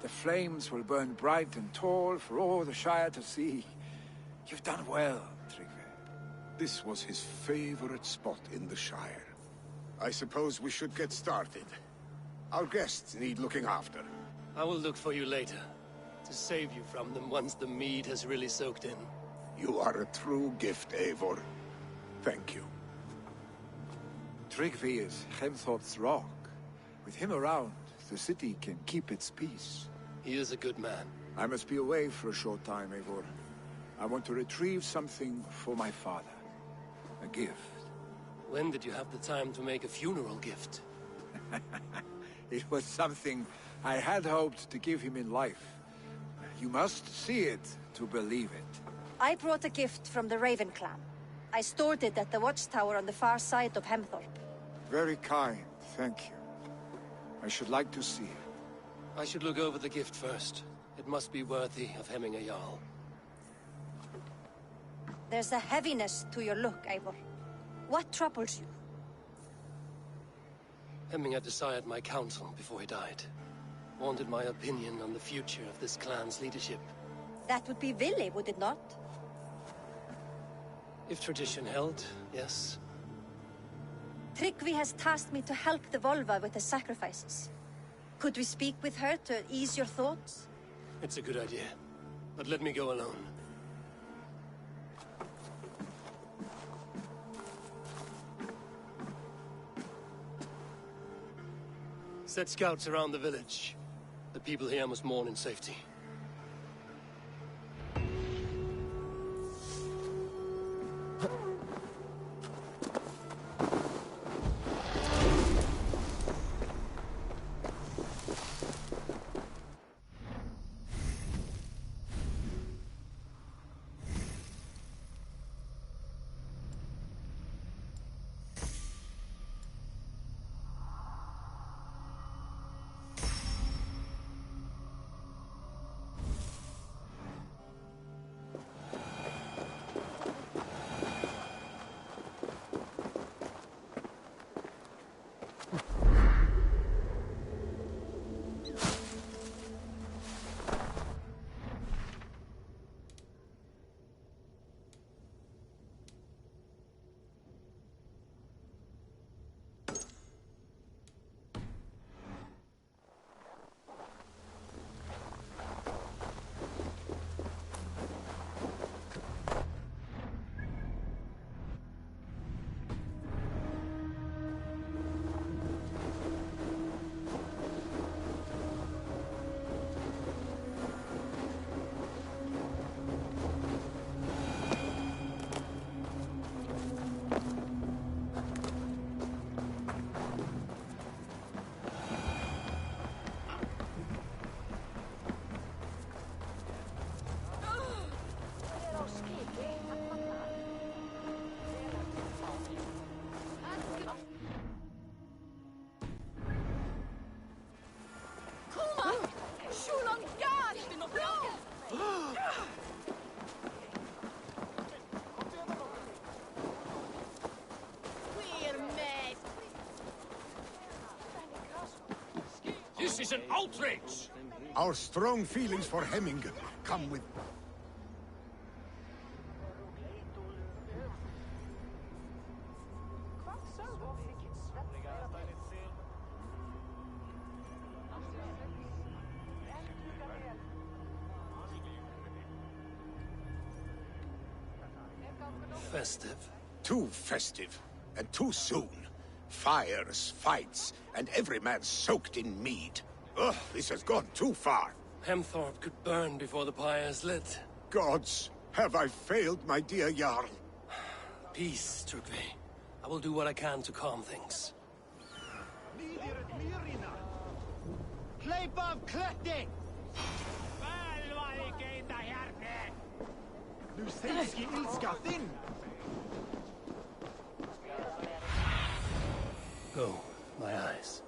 The flames will burn bright and tall for all the Shire to see. You've done well, Tryggvi. This was his favorite spot in the Shire. I suppose we should get started. Our guests need looking after. I will look for you later, to save you from them once the mead has really soaked in. You are a true gift, Eivor. Thank you. Tryggvi is Hemthorpe's rock. With him around, the city can keep its peace. He is a good man. I must be away for a short time, Eivor. I want to retrieve something for my father. A gift. When did you have the time to make a funeral gift? It was something I had hoped to give him in life. You must see it to believe it. I brought a gift from the Raven clan. I stored it at the watchtower on the far side of Hemthorpe. Very kind, thank you. I should like to see it. I should look over the gift first. It must be worthy of Hemmingur Jarl. There's a heaviness to your look, Eivor. What troubles you? Hemmingur desired my counsel before he died. Wanted my opinion on the future of this clan's leadership. That would be Vili, would it not? If tradition held, yes. Tryggvi has tasked me to help the Volva with the sacrifices. Could we speak with her to ease your thoughts? It's a good idea. But let me go alone. Set scouts around the village. The people here must mourn in safety. This is an outrage! Our strong feelings for Hemming come with... Festive. Too festive, and too soon. Fires, fights, and every man soaked in mead. Ugh, this has gone too far. Hemthorpe could burn before the pyre's lit. Gods, have I failed my dear Jarl? Peace, Trugvi. I will do what I can to calm things. Kleip av kløtting! Nu sejski ilska thin! Go, my eyes.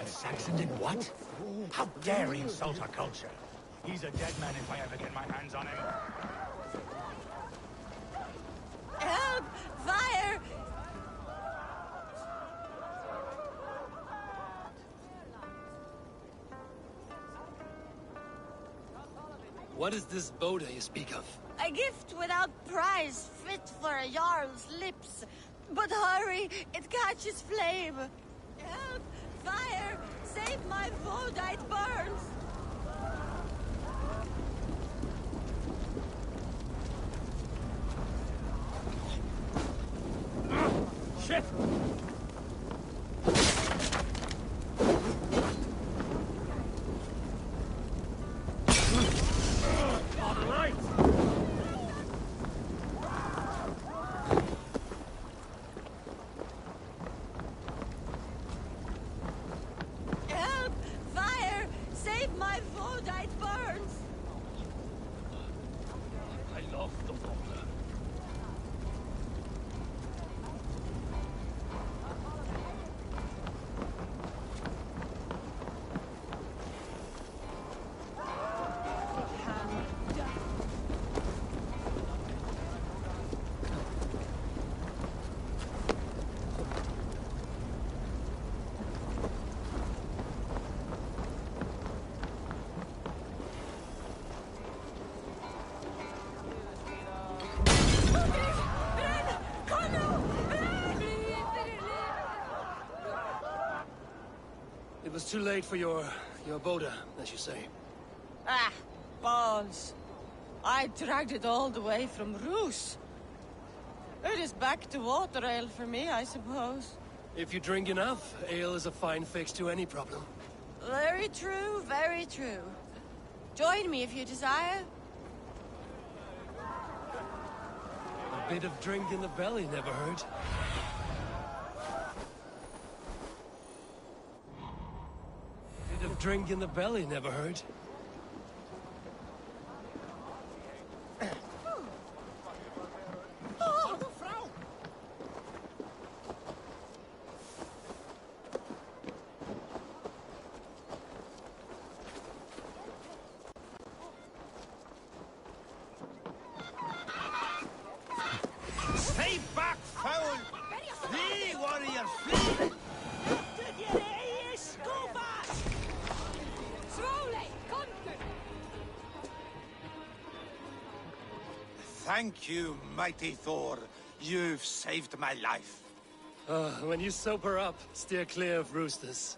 Saxon did what? How dare he insult our culture? He's a dead man if I ever get my hands on him. Help! Fire! What is this Boda you speak of? A gift without price, fit for a Jarl's lips. But hurry, it catches flame. Help! Fire! Save my Vodite burns! Shit! All right! Help! Fire! Save my Vodite burns! I love the water. It was too late for your Boda, as you say. Ah, balls. I dragged it all the way from Roos. It is back to water ale for me, I suppose. If you drink enough, ale is a fine fix to any problem. Very true, very true. Join me if you desire. A bit of drink in the belly never hurt. A bit of drink in the belly never hurt. Stay back, foul! Flee, warrior, flee! Thank you, mighty Thor. You've saved my life. When you sober up, steer clear of roosters.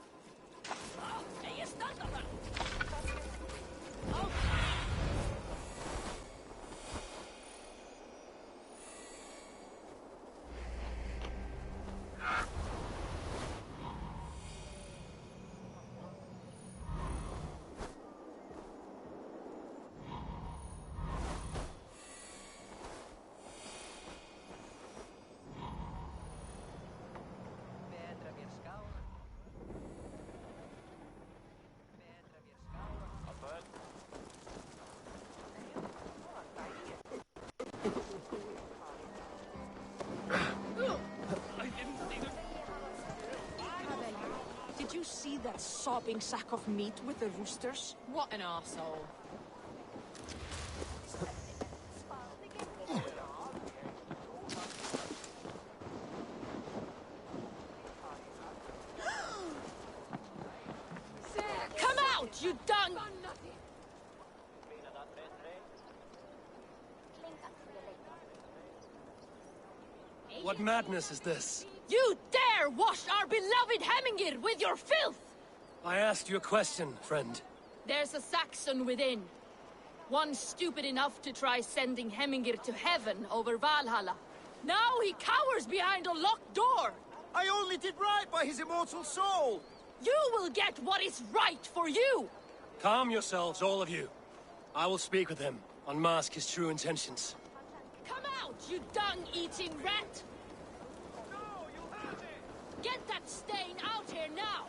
that sobbing sack of meat with the roosters? What an arsehole. Come out, you dung! What madness is this? You dare wash our beloved Hemingir with your filth! I asked you a question, friend. There's a Saxon within. One stupid enough to try sending Hemingir to heaven over Valhalla. Now he cowers behind a locked door! I only did right by his immortal soul! You will get what is right for you! Calm yourselves, all of you. I will speak with him, unmask his true intentions. Come out, you dung-eating rat! Get that stain out here now!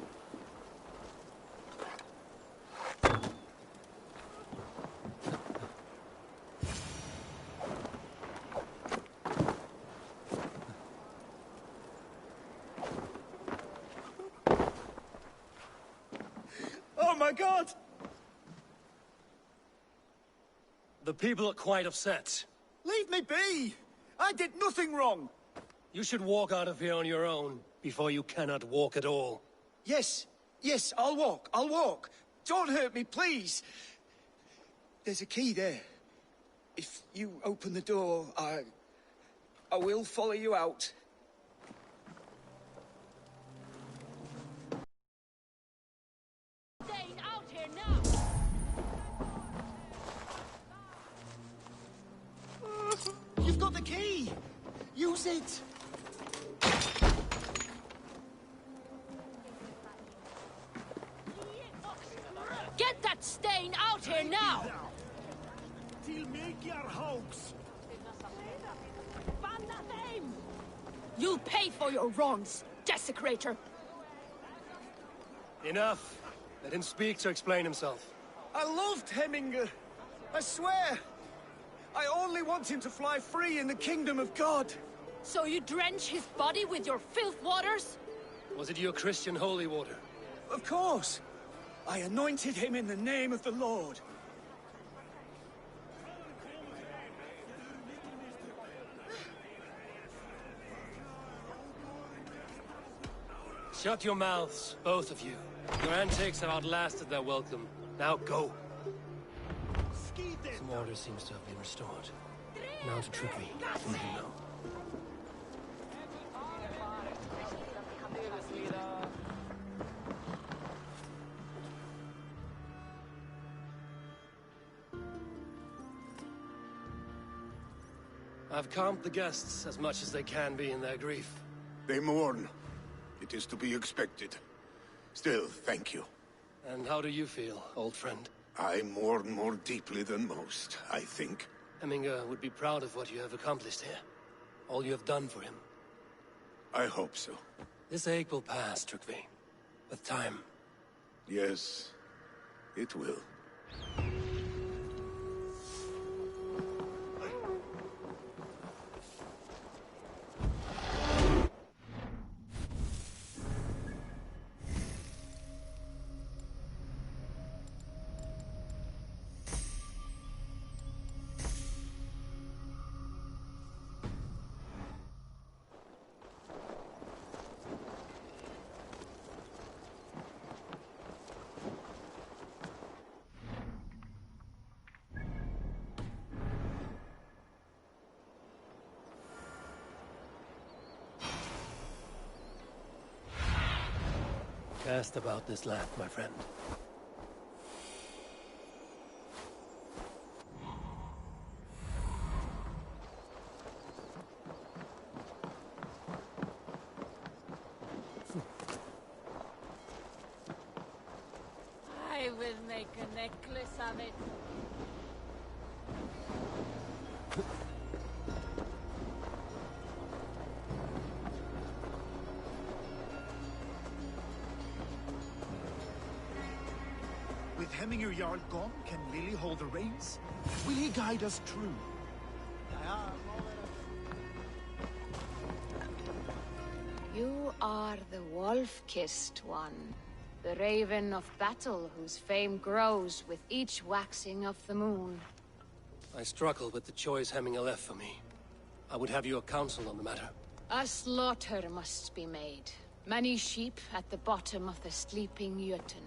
Oh my god! The people are quite upset. Leave me be! I did nothing wrong! You should walk out of here on your own, before you cannot walk at all. Yes, I'll walk. Don't hurt me, please! There's a key there. If you open the door, I will follow you out. Stain out here now! You've got the key! Use it! Get that stain out here now! You'll pay for your wrongs, desecrator! Enough. Let him speak to explain himself. I loved Hemingr. I swear. I only want him to fly free in the kingdom of God. So you drench his body with your filth waters? Was it your Christian holy water? Of course. I anointed him in the name of the Lord. Shut your mouths, both of you. Your antics have outlasted their welcome. Now go. Some order seems to have been restored. Now to Trigby. Who do you know? I've calmed the guests as much as they can be in their grief. They mourn. It is to be expected. Still, thank you. And how do you feel, old friend? I mourn more deeply than most, I think. Hemingr would be proud of what you have accomplished here. All you have done for him. I hope so. This ache will pass, Trigby. With time. Yes, it will. Cast about this land, my friend. I will make a necklace of it. With Hemingr Jarl gone, can Lily hold the reins? Will he guide us true? You are the wolf-kissed one. The Raven of Battle, whose fame grows with each waxing of the moon. I struggle with the choice Hemminger left for me. I would have your counsel on the matter. A slaughter must be made. Many sheep at the bottom of the sleeping Jötun,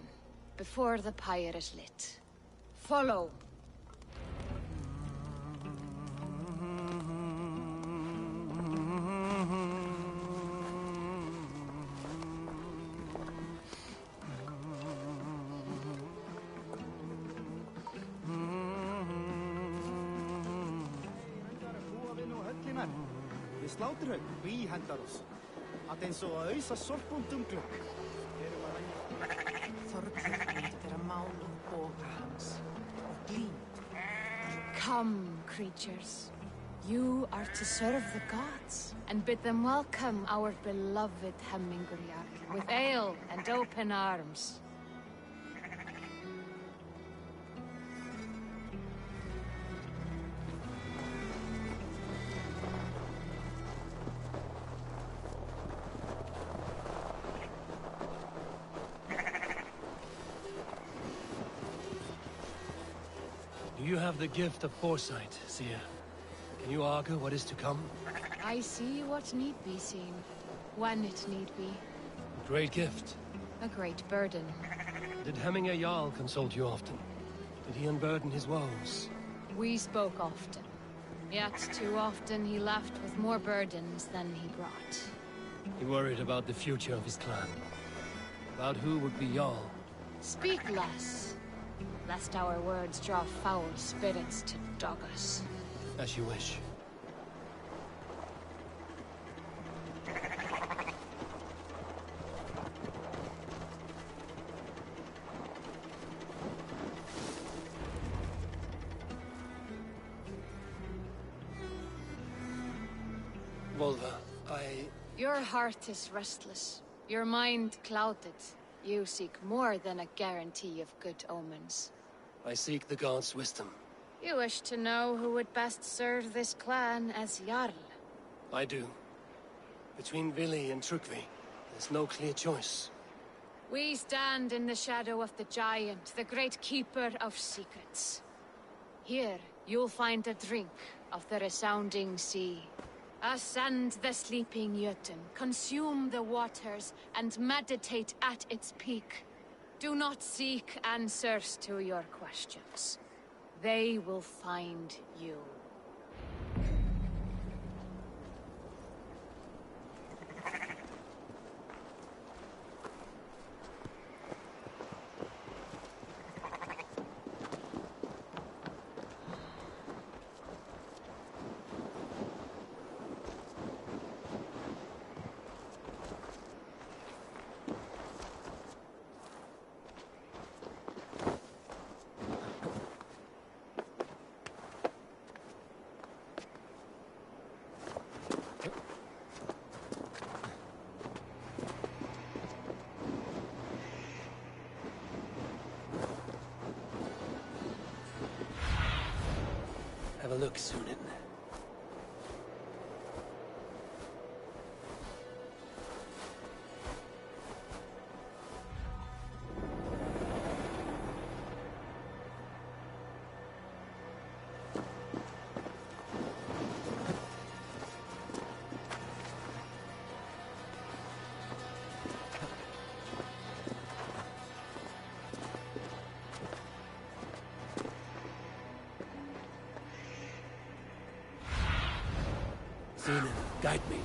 before the pyre is lit. Follow. Við sláturhögg, bí hendar oss. Að eins og að auðsa sorpbúndum glögg. Þorbjörn vildi þeirra mál boga hans og glímt. Come, creatures. You are to serve the gods and bid them welcome our beloved Hemminger with ale and open arms. Do you have the gift of foresight, Seer? Can you argue what is to come? I see what need be seen, when it need be. A great gift. A great burden. Did Hemminger Jarl consult you often? Did he unburden his woes? We spoke often. Yet too often he left with more burdens than he brought. He worried about the future of his clan. About who would be Jarl. Speak less, lest our words draw foul spirits to dog us. As you wish. Volva, Your heart is restless. Your mind clouded. You seek more than a guarantee of good omens. I seek the gods' wisdom. You wish to know who would best serve this clan as Jarl? I do. Between Vili and Trukvi, there's no clear choice. We stand in the shadow of the giant, the great keeper of secrets. Here, you'll find a drink of the resounding sea. Ascend the sleeping Jötun, consume the waters, and meditate at its peak. Do not seek answers to your questions. They will find you. Have a look, Sunan. Sunan, guide me.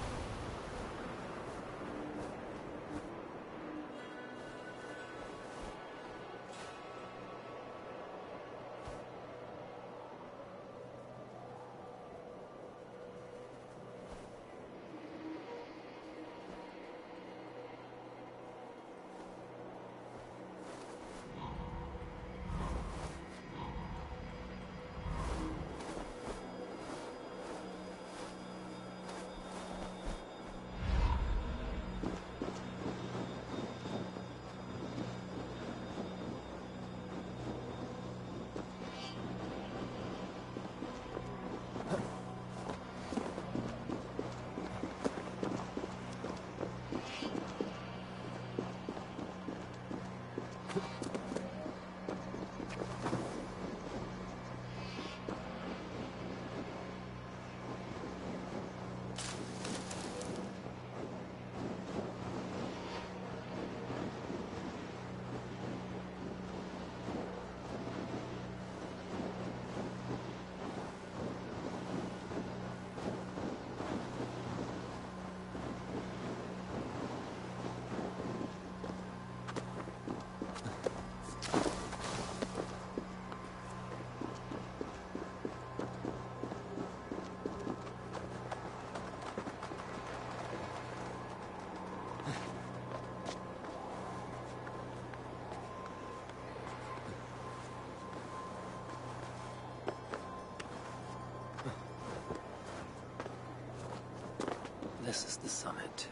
This is the summit.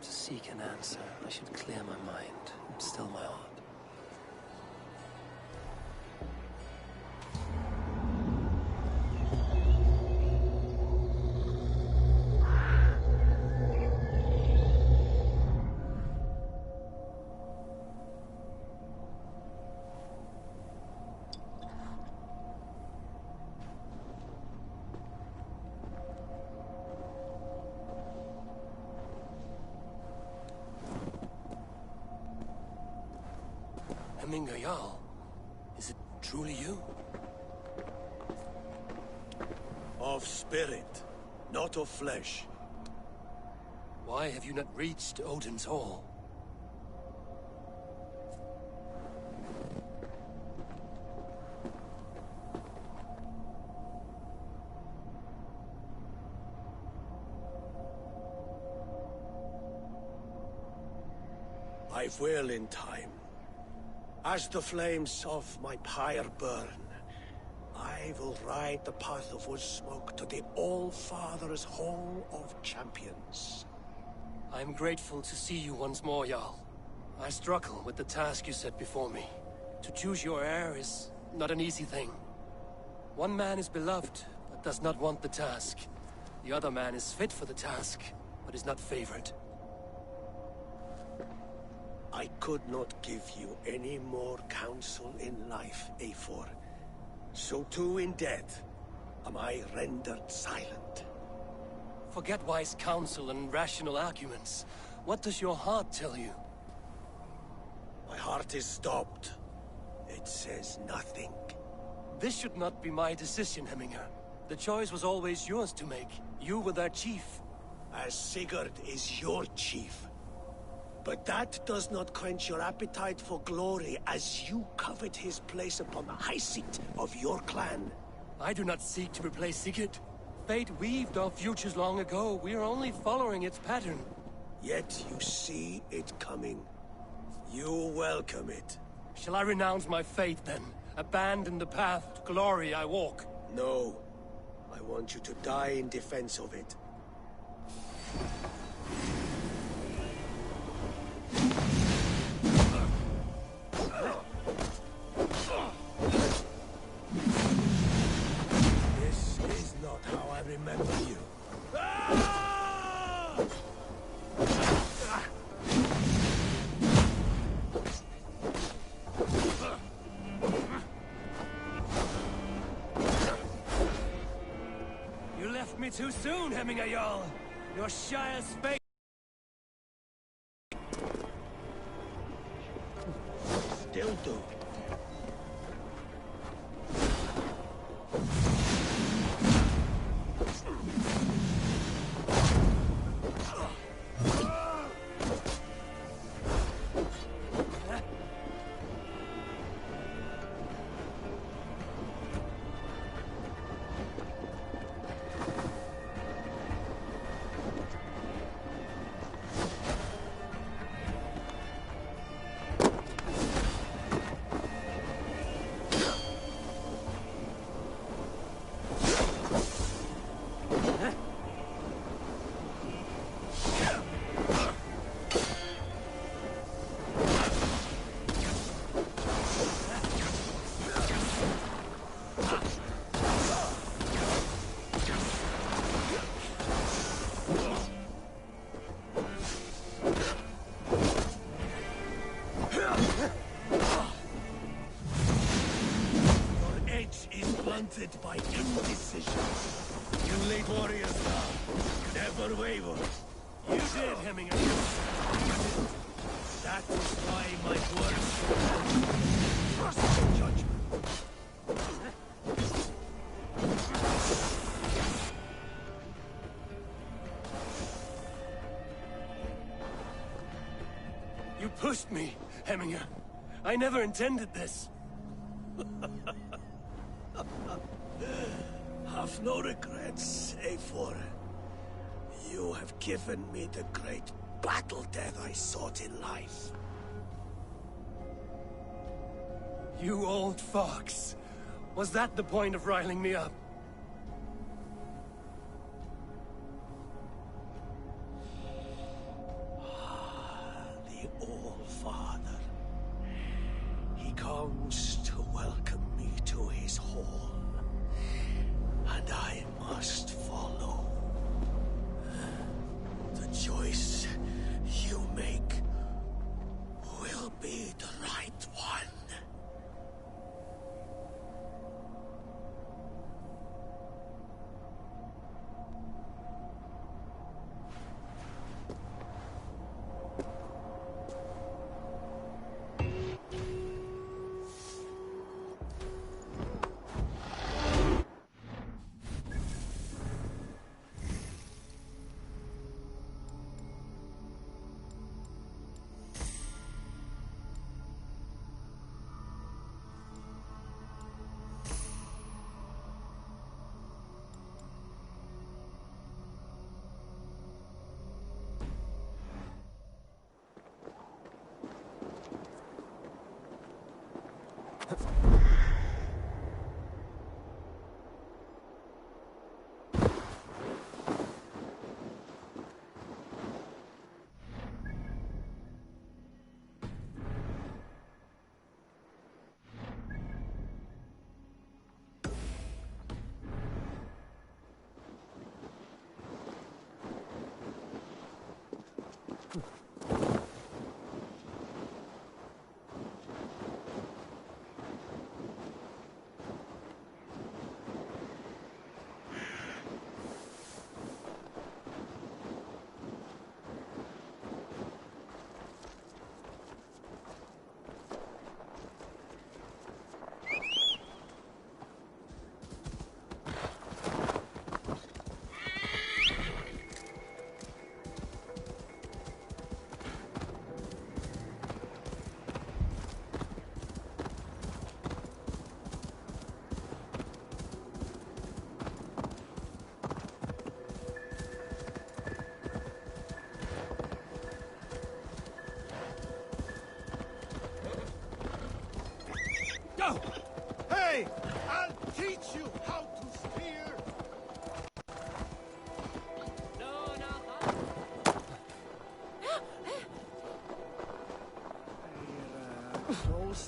To seek an answer, I should clear my mind and still my heart. Jarl, is it truly you? Of spirit, not of flesh. Why have you not reached Odin's Hall? I will in time. As the flames of my pyre burn, I will ride the path of wood smoke to the All-Father's Hall of Champions. I am grateful to see you once more, Jarl. I struggle with the task you set before me. To choose your heir is not an easy thing. One man is beloved, but does not want the task. The other man is fit for the task, but is not favored. I could not give you any more counsel in life, Eivor. So too in death am I rendered silent. Forget wise counsel and rational arguments. What does your heart tell you? My heart is stopped. It says nothing. This should not be my decision, Hemminger. The choice was always yours to make. You were their chief. As Sigurd is your chief. But that does not quench your appetite for glory as you covet his place upon the high seat of your clan. I do not seek to replace Sigurd. Fate weaved our futures long ago. We are only following its pattern. Yet you see it coming. You welcome it. Shall I renounce my faith then? Abandon the path to glory I walk? No. I want you to die in defense of it. This is not how I remember you. You left me too soon, Hemminger Jarl. Your Shire's fate. Still do. By indecision. You late warriors now. Never waver. You did, Hemminger. That is why my words trust your judgment. You pushed me, Hemminger. I never intended this. Have no regrets, Eivor. You have given me the great battle death I sought in life. You old fox. Was that the point of riling me up?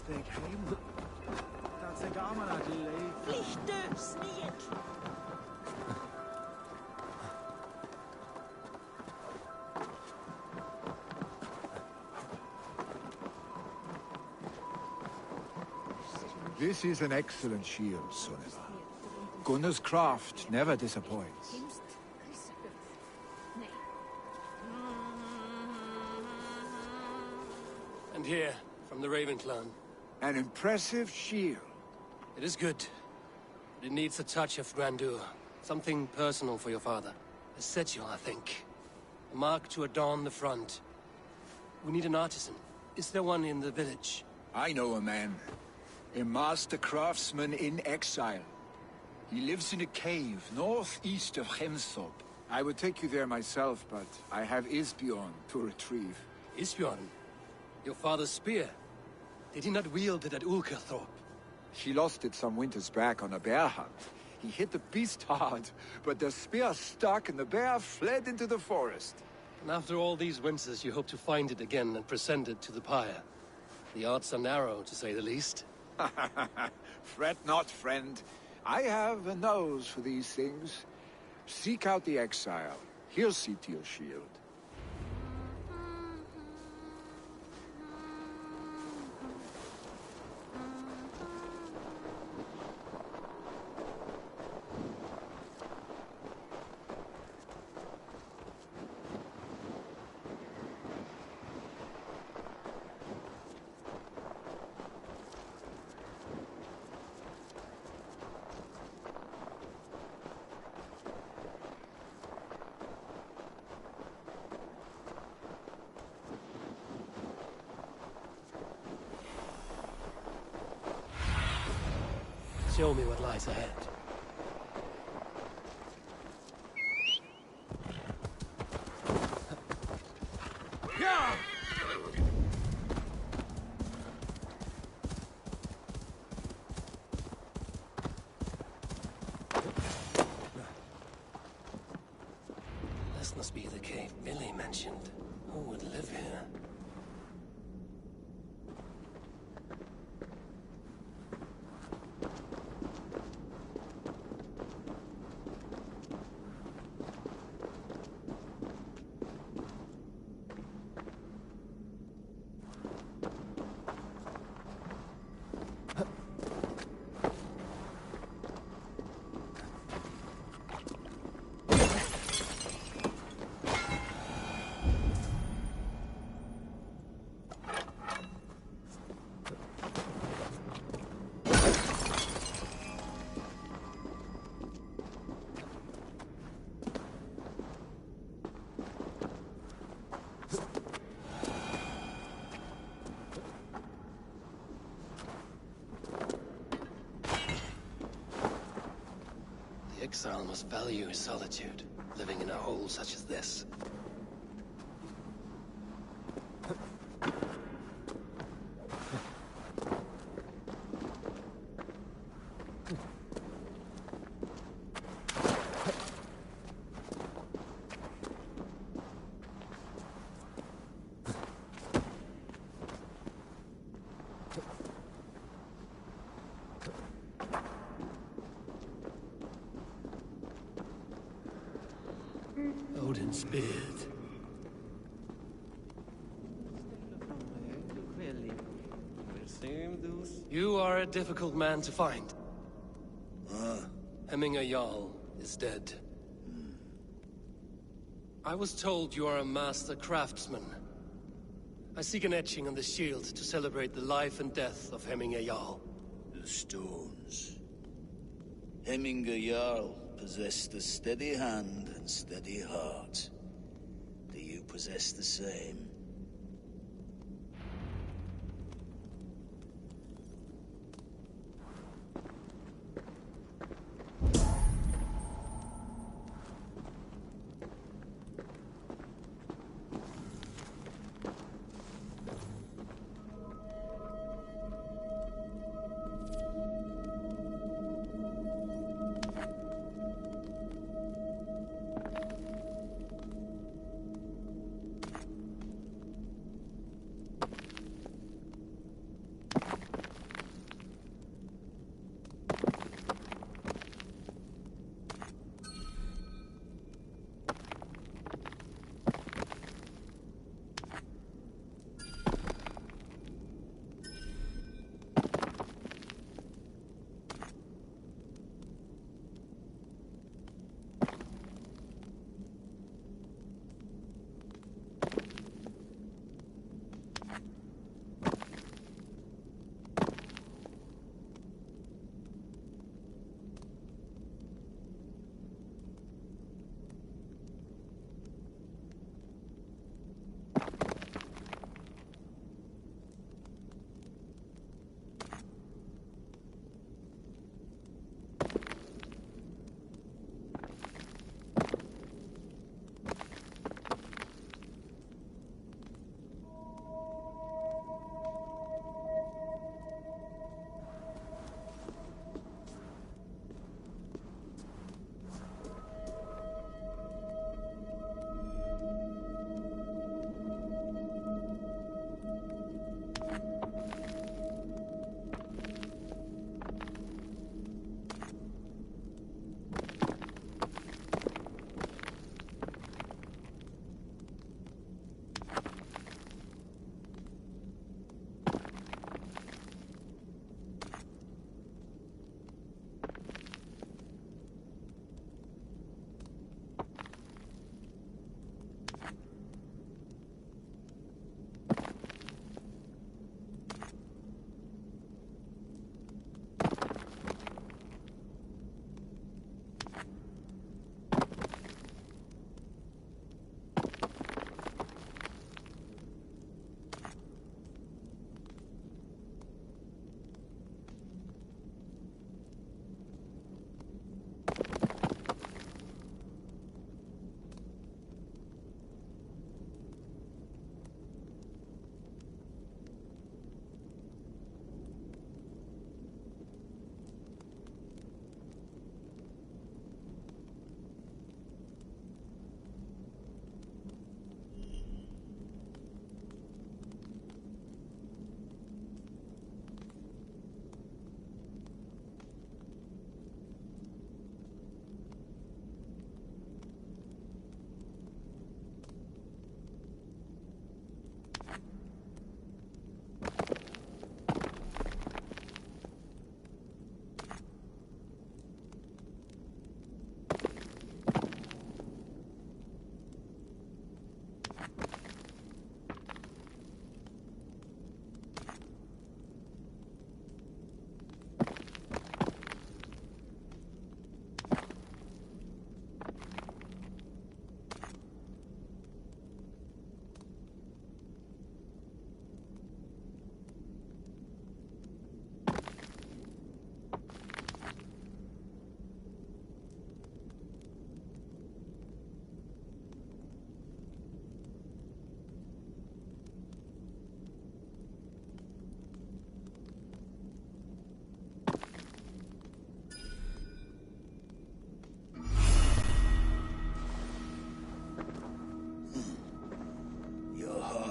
Steg heim. Dat seg gaman at leave. Flykte, snik! This is an excellent shield, Sunniva. Gunnar's craft never disappoints. And here, from the Raven clan. An impressive shield. It is good. But it needs a touch of grandeur. Something personal for your father. A sigil, I think. A mark to adorn the front. We need an artisan. Is there one in the village? I know a man. A master craftsman in exile. He lives in a cave northeast of Hemthorp. I would take you there myself, but I have Isbjorn to retrieve. Isbjorn? Your father's spear? Did he not wield it at Ulkerthorpe? He lost it some winters back on a bear hunt. He hit the beast hard, but the spear stuck and the bear fled into the forest. And after all these winters, you hope to find it again and present it to the pyre. The odds are narrow, to say the least. Fret not, friend. I have a nose for these things. Seek out the exile. He'll see to your shield. Show me what lies ahead. This must be the cave Billy mentioned. Who would live here? The exile must value his solitude, living in a hole such as this. Odin's beard. You are a difficult man to find. Hemminger Jarl is dead. I was told you are a master craftsman. I seek an etching on the shield to celebrate the life and death of Hemminger Jarl. The stones. Hemminger Jarl possessed a steady hand and steady heart. Do you possess the same?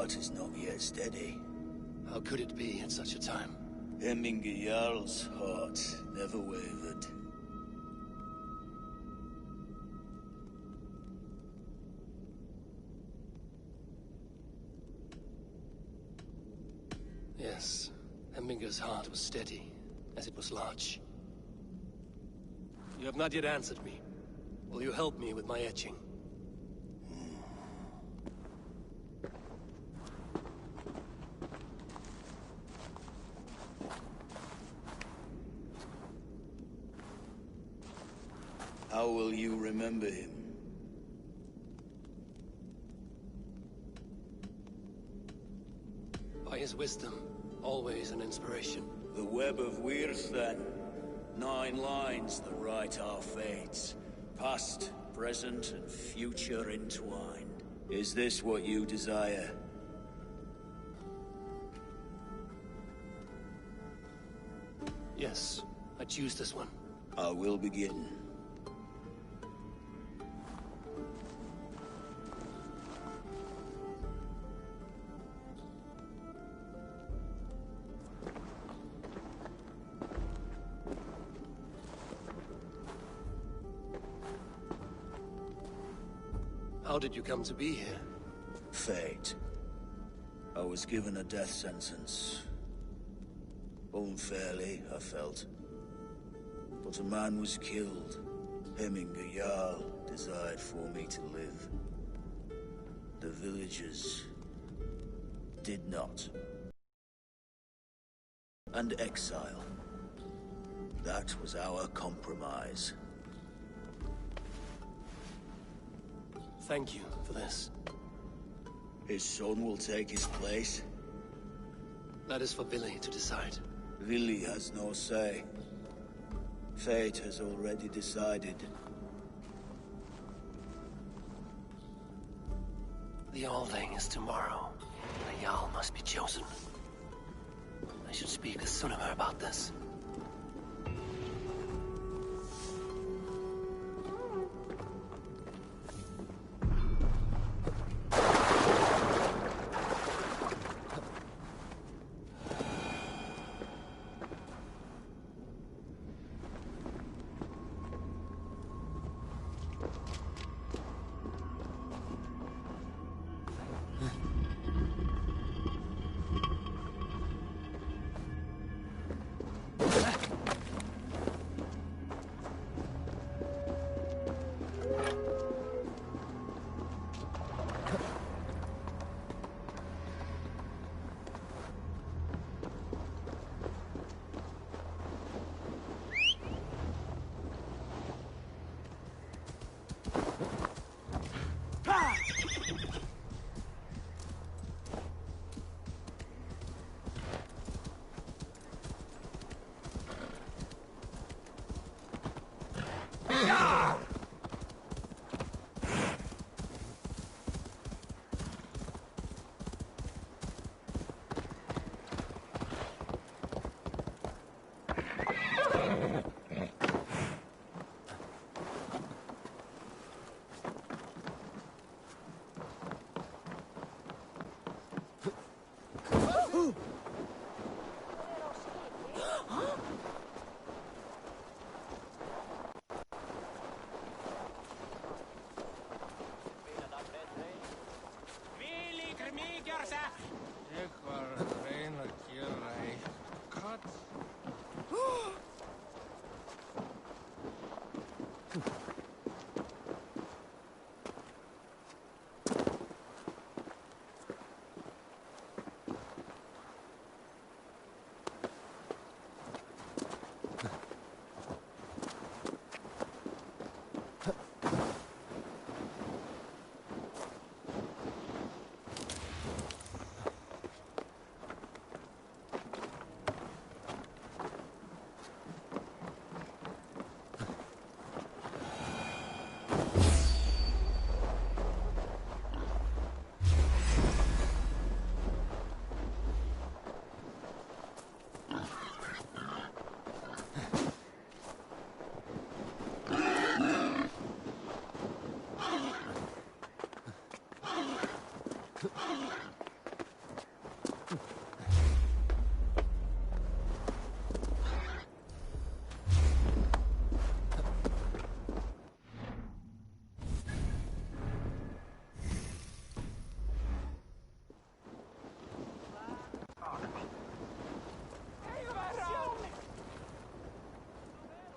heart is not yet steady. How could it be at such a time? Hemminger Jarl's heart never wavered. Yes, Hemminger's heart was steady, as it was large. You have not yet answered me. Will you help me with my etching? How will you remember him? By his wisdom, always an inspiration. The web of Wirth, then. 9 lines that write our fates. Past, present, and future entwined. Is this what you desire? Yes, I choose this one. I will begin. How did you come to be here? Fate. I was given a death sentence. Unfairly, I felt. But a man was killed. Hemminger Jarl desired for me to live. The villagers did not. And exile. That was our compromise. Thank you for this. His son will take his place. That is for Billy to decide. Billy has no say. Fate has already decided. The Althing is tomorrow. The Jarl must be chosen. I should speak with Sunnimer about this.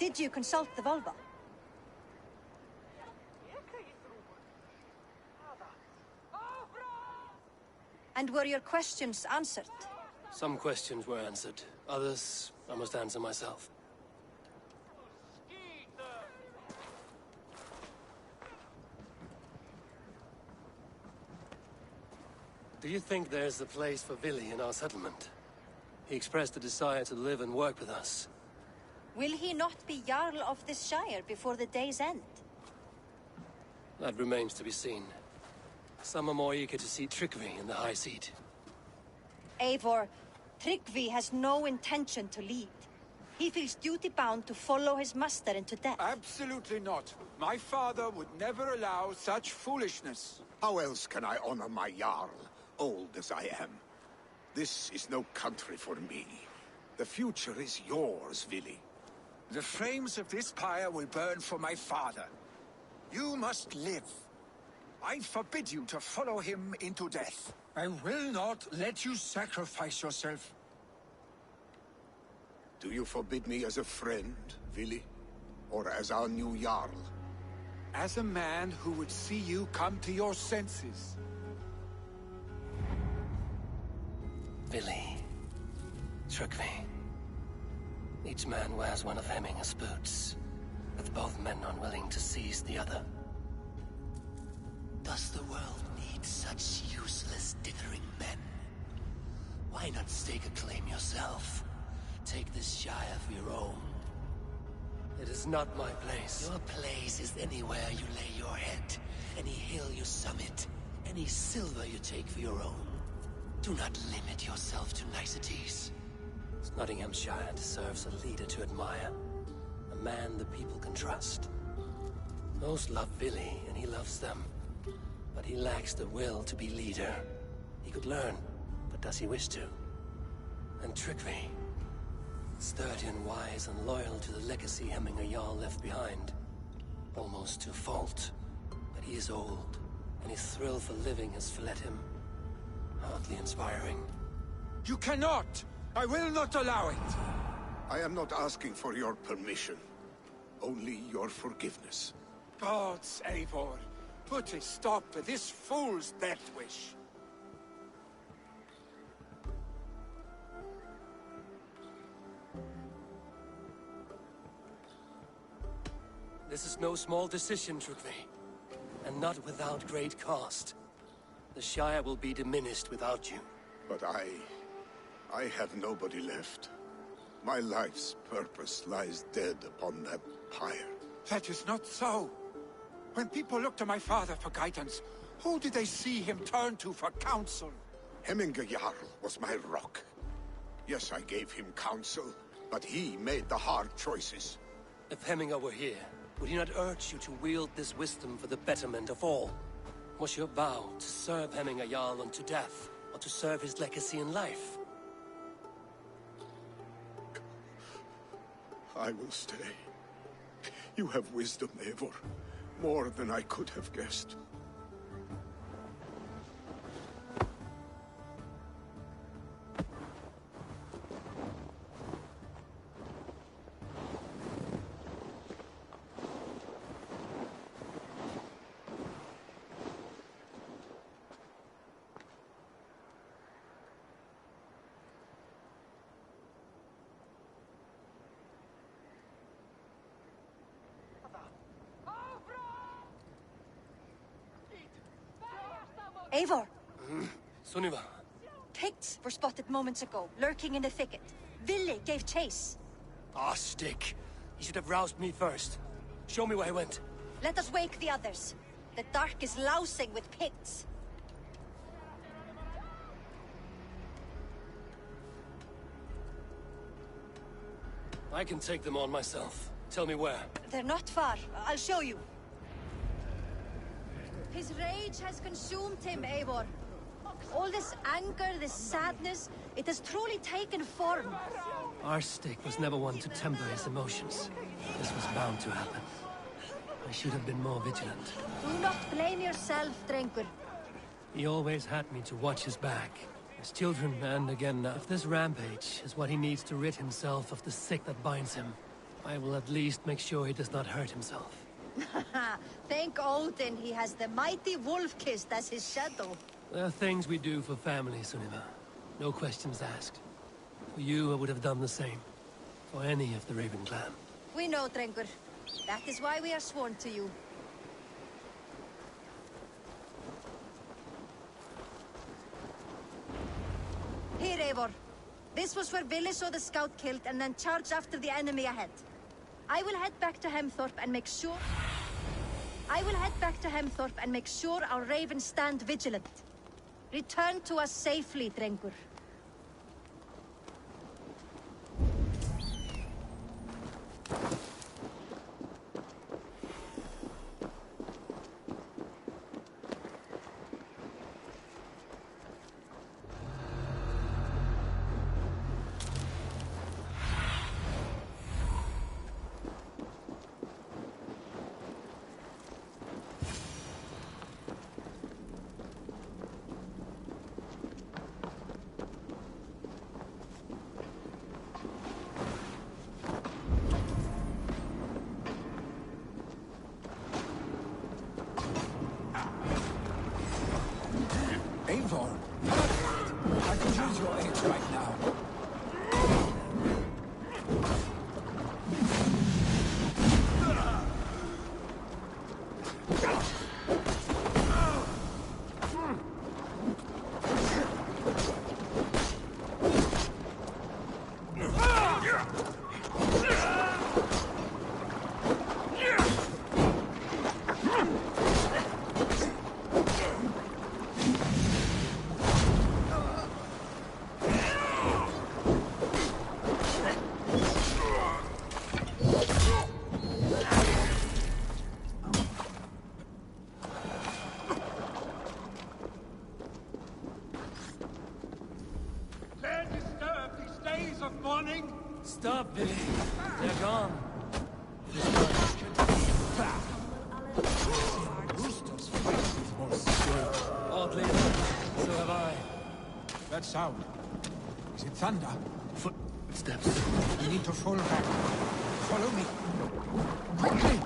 Did you consult the Volva? And were your questions answered? Some questions were answered. Others, I must answer myself. Do you think there's a place for Vili in our settlement? He expressed a desire to live and work with us. Will he not be Jarl of this shire before the day's end? That remains to be seen. Some are more eager to see Tryggvi in the high seat. Eivor, Tryggvi has no intention to lead. He feels duty-bound to follow his master into death. Absolutely not. My father would never allow such foolishness. How else can I honor my Jarl, old as I am? This is no country for me. The future is yours, Vili. The flames of this pyre will burn for my father. You must live. I forbid you to follow him into death. I will not let you sacrifice yourself. Do you forbid me as a friend, Vili? Or as our new Jarl? As a man who would see you come to your senses. Vili. Tryggvi. Each man wears one of Hemminger's boots, with both men unwilling to seize the other. Does the world need such useless, dithering men? Why not stake a claim yourself? Take this shire for your own. It is not my place. Your place is anywhere you lay your head, any hill you summit, any silver you take for your own. Do not limit yourself to niceties. Nottinghamshire deserves a leader to admire. A man the people can trust. Most love Vili, and he loves them. But he lacks the will to be leader. He could learn, but does he wish to? And Tryggvi, sturdy and wise and loyal to the legacy Hemminger Jarl left behind. Almost to a fault. But he is old, and his thrill for living has fled him. Hardly inspiring. You cannot! I will not allow it! I am not asking for your permission. Only your forgiveness. Gods, Eivor, put a stop to this fool's death wish. This is no small decision, Tryggvi. And not without great cost. The Shire will be diminished without you. But I have nobody left. My life's purpose lies dead upon that pyre. That is not so. When people look to my father for guidance, who did they see him turn to for counsel? Hemminger Jarl was my rock. Yes, I gave him counsel, but he made the hard choices. If Hemminger were here, would he not urge you to wield this wisdom for the betterment of all? Was your vow to serve Hemminger Jarl unto death, or to serve his legacy in life? I will stay. You have wisdom, Eivor. More than I could have guessed. Eivor! Sunniva! Picts were spotted moments ago, lurking in the thicket. Vili gave chase. Ah, stick! He should have roused me first. Show me where he went. Let us wake the others. The dark is lousing with Picts. I can take them on myself. Tell me where. They're not far. I'll show you. His rage has consumed him, Eivor. All this anger, this sadness, it has truly taken form. Our stick was never one to temper his emotions. This was bound to happen. I should have been more vigilant. Do not blame yourself, Drengur. He always had me to watch his back. His children, and again now. If this rampage is what he needs to rid himself of the sick that binds him, I will at least make sure he does not hurt himself. Thank Odin he has the mighty Wolf-Kissed as his shadow. There are things we do for family, Sunniva. No questions asked. For you, I would have done the same. For any of the Raven clan. We know, Drengur. That is why we are sworn to you. Here, Eivor. This was where Vili saw the scout killed and then charged after the enemy ahead. I will head back to Hemthorpe and make sure... our ravens stand vigilant. Return to us safely, Drengur. Eivor, I could use your aid right now. Stop, Vili. They're gone. Roosters fight with more skill. Oddly enough, so have I. That sound. Is it thunder? Footsteps. We need to fall back. Follow me. Quickly!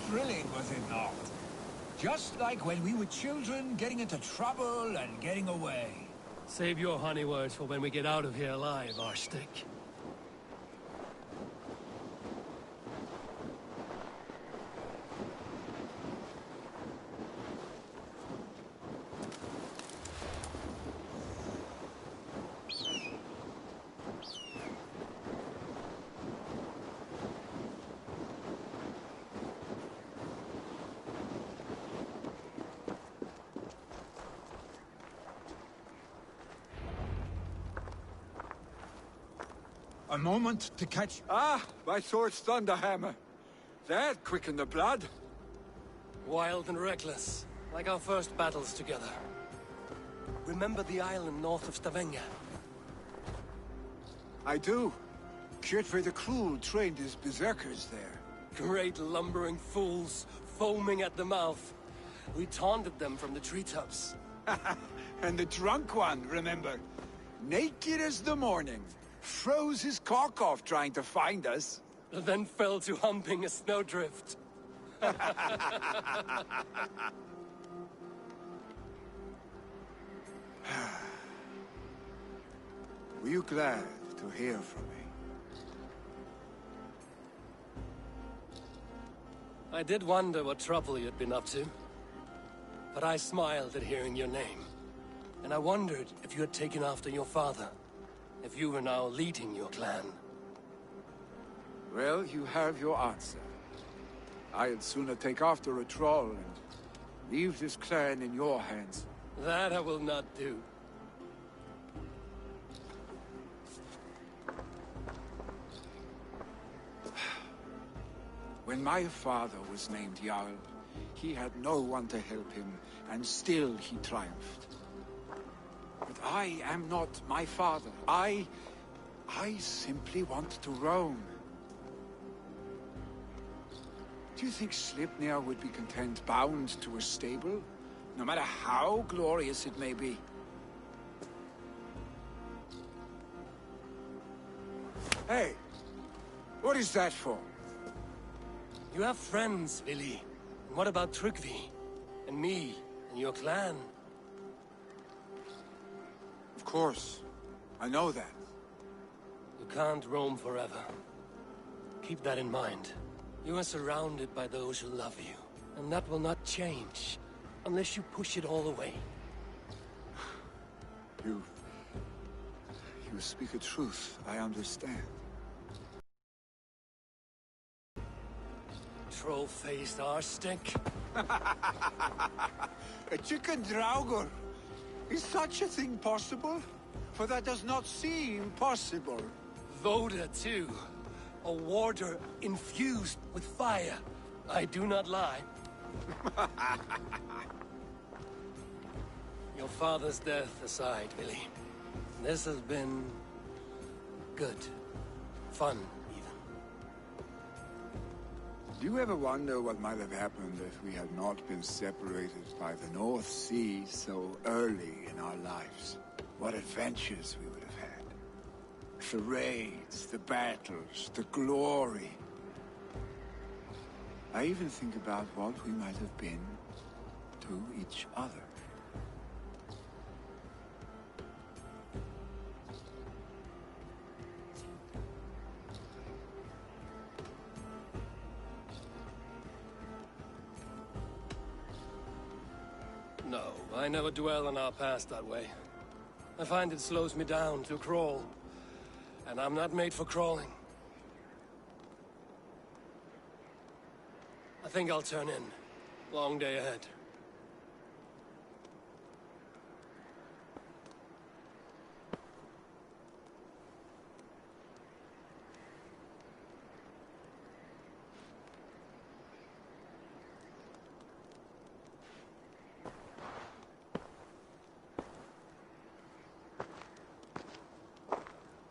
Thrilling, was it not? Just like when we were children, getting into trouble and getting away. Save your honey words for when we get out of here alive, Archstick. A moment to catch... Ah, my sword's thunderhammer. That quickened the blood. Wild and reckless, like our first battles together. Remember the island north of Stavanger? I do. Kjotve the Cruel trained his berserkers there. Great lumbering fools, foaming at the mouth. We taunted them from the treetops. And the drunk one, remember? Naked as the morning. Froze his cock off trying to find us. Then fell to humping a snowdrift. Were you glad to hear from me? I did wonder what trouble you'd been up to. But I smiled at hearing your name. And I wondered if you had taken after your father. If you were now leading your clan. Well, you have your answer. I'd sooner take after a troll and leave this clan in your hands. That I will not do. When my father was named Jarl, he had no one to help him, and still he triumphed. But I am not my father. I simply want to roam. Do you think Sleipnir would be content bound to a stable? No matter how glorious it may be? Hey! What is that for? You have friends, Vili. And what about Tryggvi? And me? And your clan? Of course. I know that. You can't roam forever. Keep that in mind. You are surrounded by those who love you. And that will not change. Unless you push it all away. You speak a truth. I understand. Troll-faced arse-stink. A chicken Draugr. Is such a thing possible? For that does not seem possible. Voda, too. A warder infused with fire. I do not lie. Your father's death aside, Billy. This has been... good. Fun, even. Do you ever wonder what might have happened if we had not been separated by the North Sea so early in our lives? What adventures we would have had. The raids, the battles, the glory. I even think about what we might have been to each other. No, I never dwell on our past that way. I find it slows me down to crawl. And I'm not made for crawling. I think I'll turn in. Long day ahead.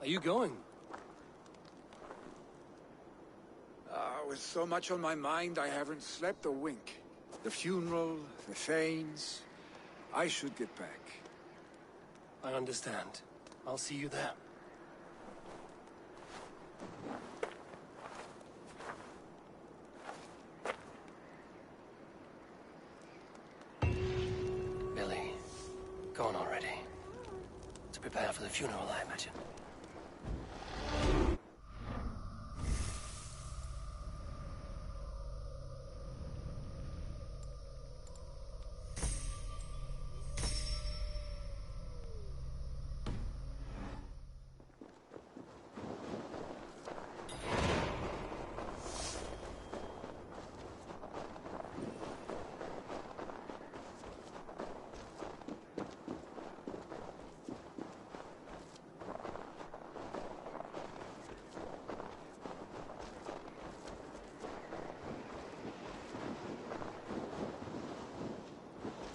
Are you going? With so much on my mind, I haven't slept a wink. The funeral, the Thanes. I should get back. I understand. I'll see you there. gone already. To prepare for the funeral, I imagine.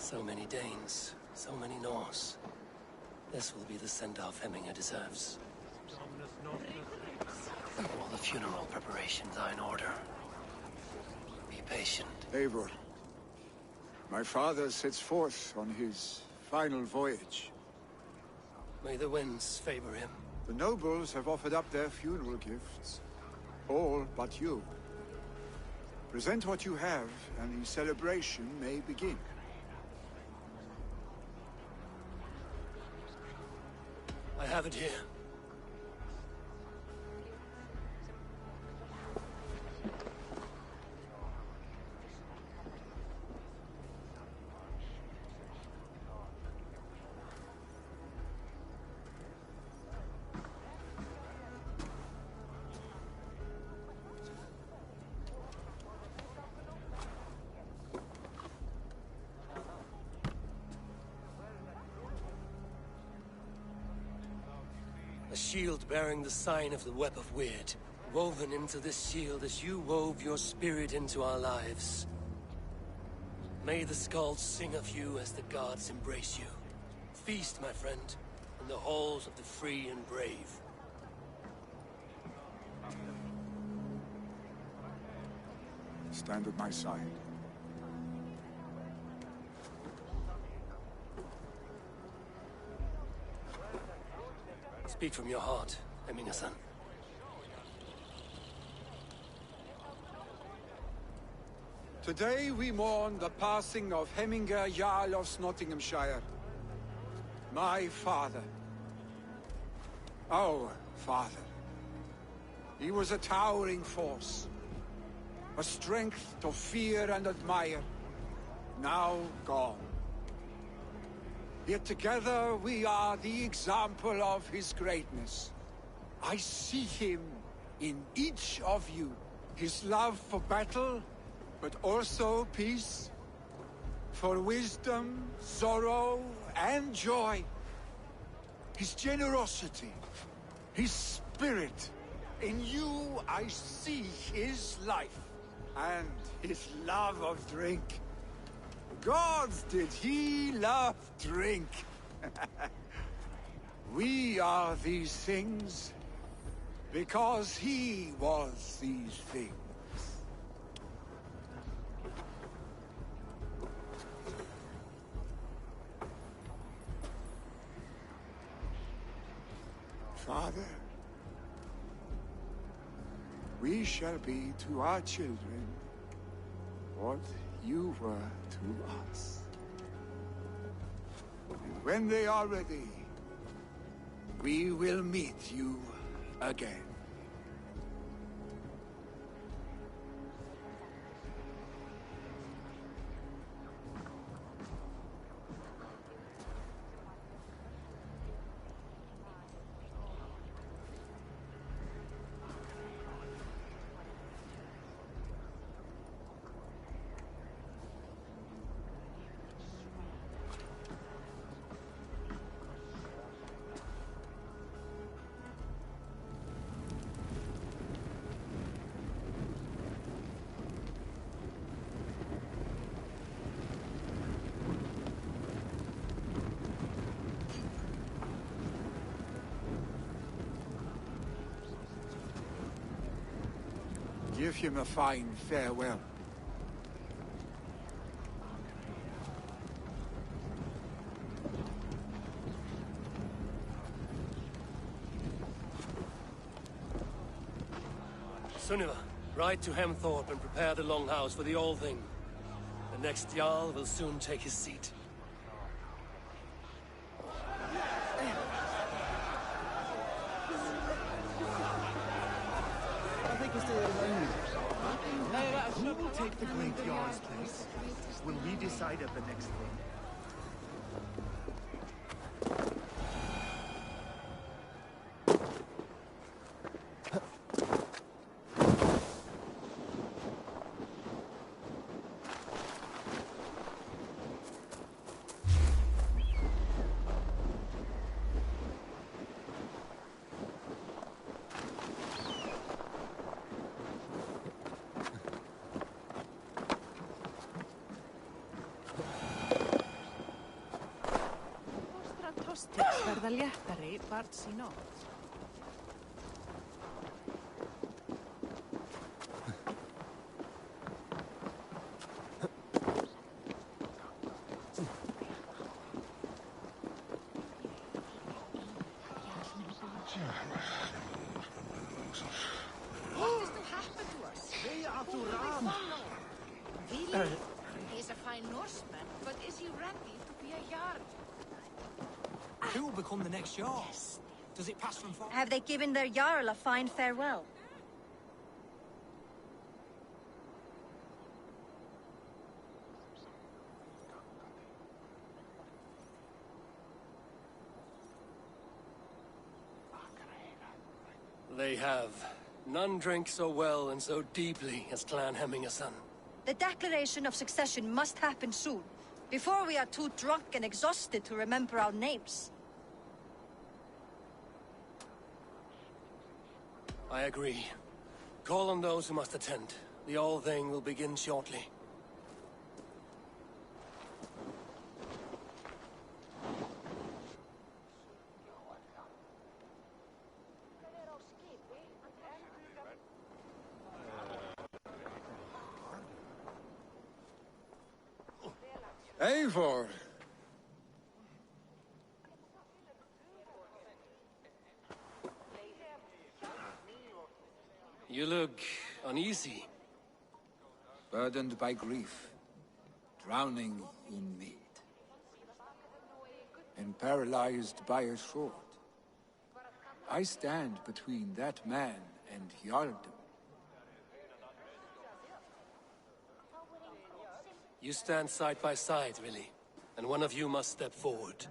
So many Danes, so many Norse. This will be the send-off Hemminger deserves. All the funeral preparations are in order. Be patient. Eivor, my father sets forth on his final voyage. May the winds favor him. The nobles have offered up their funeral gifts. All but you. Present what you have, and the celebration may begin. I have it here. A shield bearing the sign of the Web of Weird, woven into this shield as you wove your spirit into our lives. May the skulls sing of you as the gods embrace you. Feast, my friend, in the halls of the free and brave. Stand at my side. Speak from your heart, Hemminger-san. Today we mourn the passing of Hemminger Jarl of Nottinghamshire. My father. Our father. He was a towering force. A strength to fear and admire. Now gone. Yet together we are the example of his greatness. I see him in each of you. His love for battle, but also peace. For wisdom, sorrow, and joy. His generosity, his spirit. In you I see his life, and his love of drink. Gods, did he love drink? We are these things because he was these things. Father, we shall be to our children what you were to us. And when they are ready, we will meet you again. Give him a fine farewell. Sunniva, ride to Hemthorpe and prepare the Longhouse for the All-Thing. The next Jarl will soon take his seat. Who will take the Great Jarl's place? Will we decide at the next thing? Verða léttari barns í nótt. What is to happen to us? They are to Ram. Really? He is a fine Norseman, but is he ready to be a Jarl? Who will become the next Jarl? Yes. Does it pass from far? Have they given their Jarl a fine farewell? They have. None drink so well and so deeply as Clan Hemmingason. The declaration of succession must happen soon, before we are too drunk and exhausted to remember our names. I agree. Call on those who must attend. The All-Thing will begin shortly. Eivor! You look uneasy. Burdened by grief, drowning in mead, and paralyzed by a sword. I stand between that man and Jarldom. You stand side by side, really, and one of you must step forward.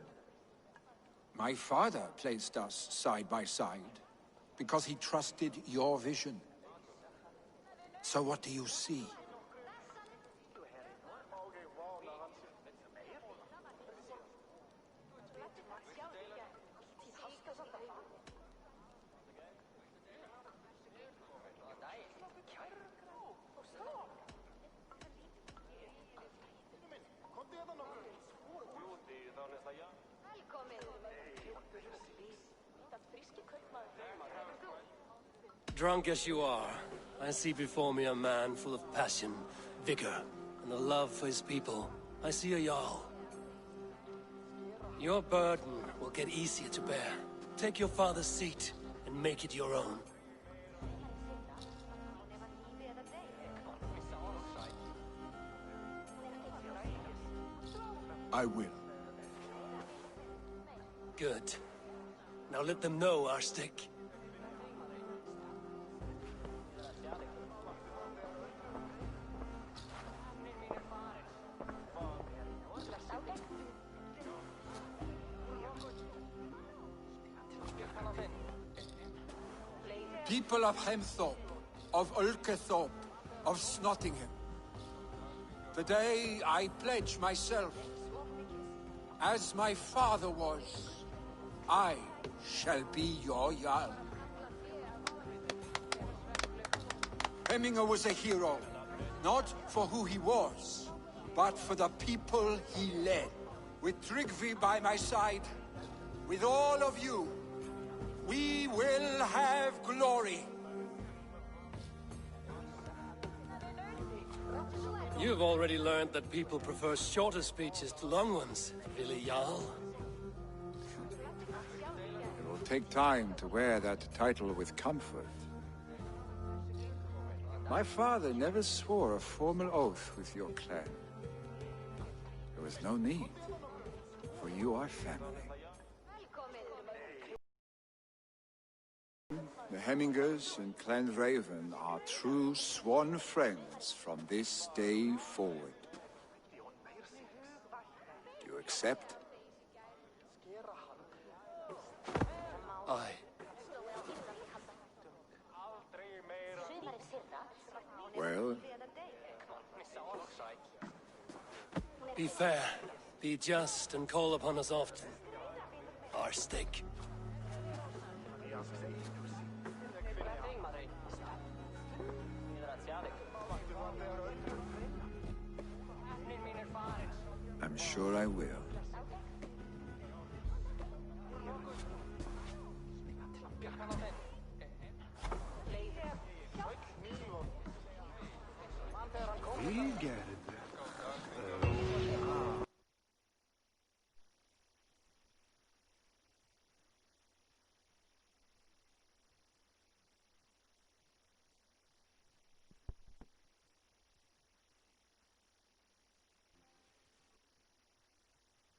My father placed us side by side because he trusted your vision. So what do you see? Drunk as you are, I see before me a man full of passion, vigor, and a love for his people. I see a Jarl. Your burden will get easier to bear. Take your father's seat and make it your own. I will. Good. Now let them know our stick. People of Hemthorpe, of Ulkethorpe, of Snottingham. Today I pledge myself, as my father was, I shall be your Jarl. Hemminger was a hero, not for who he was, but for the people he led. With Tryggvi by my side, with all of you, we will have glory. You've already learned that people prefer shorter speeches to long ones, Billy Jarl. It will take time to wear that title with comfort. My father never swore a formal oath with your clan. There was no need, for you are family. The Hemmingers and Clan Raven are true sworn friends from this day forward. Do you accept? Aye. Well? Be fair, be just, and call upon us often. Our stick. I'm sure I will. We get it.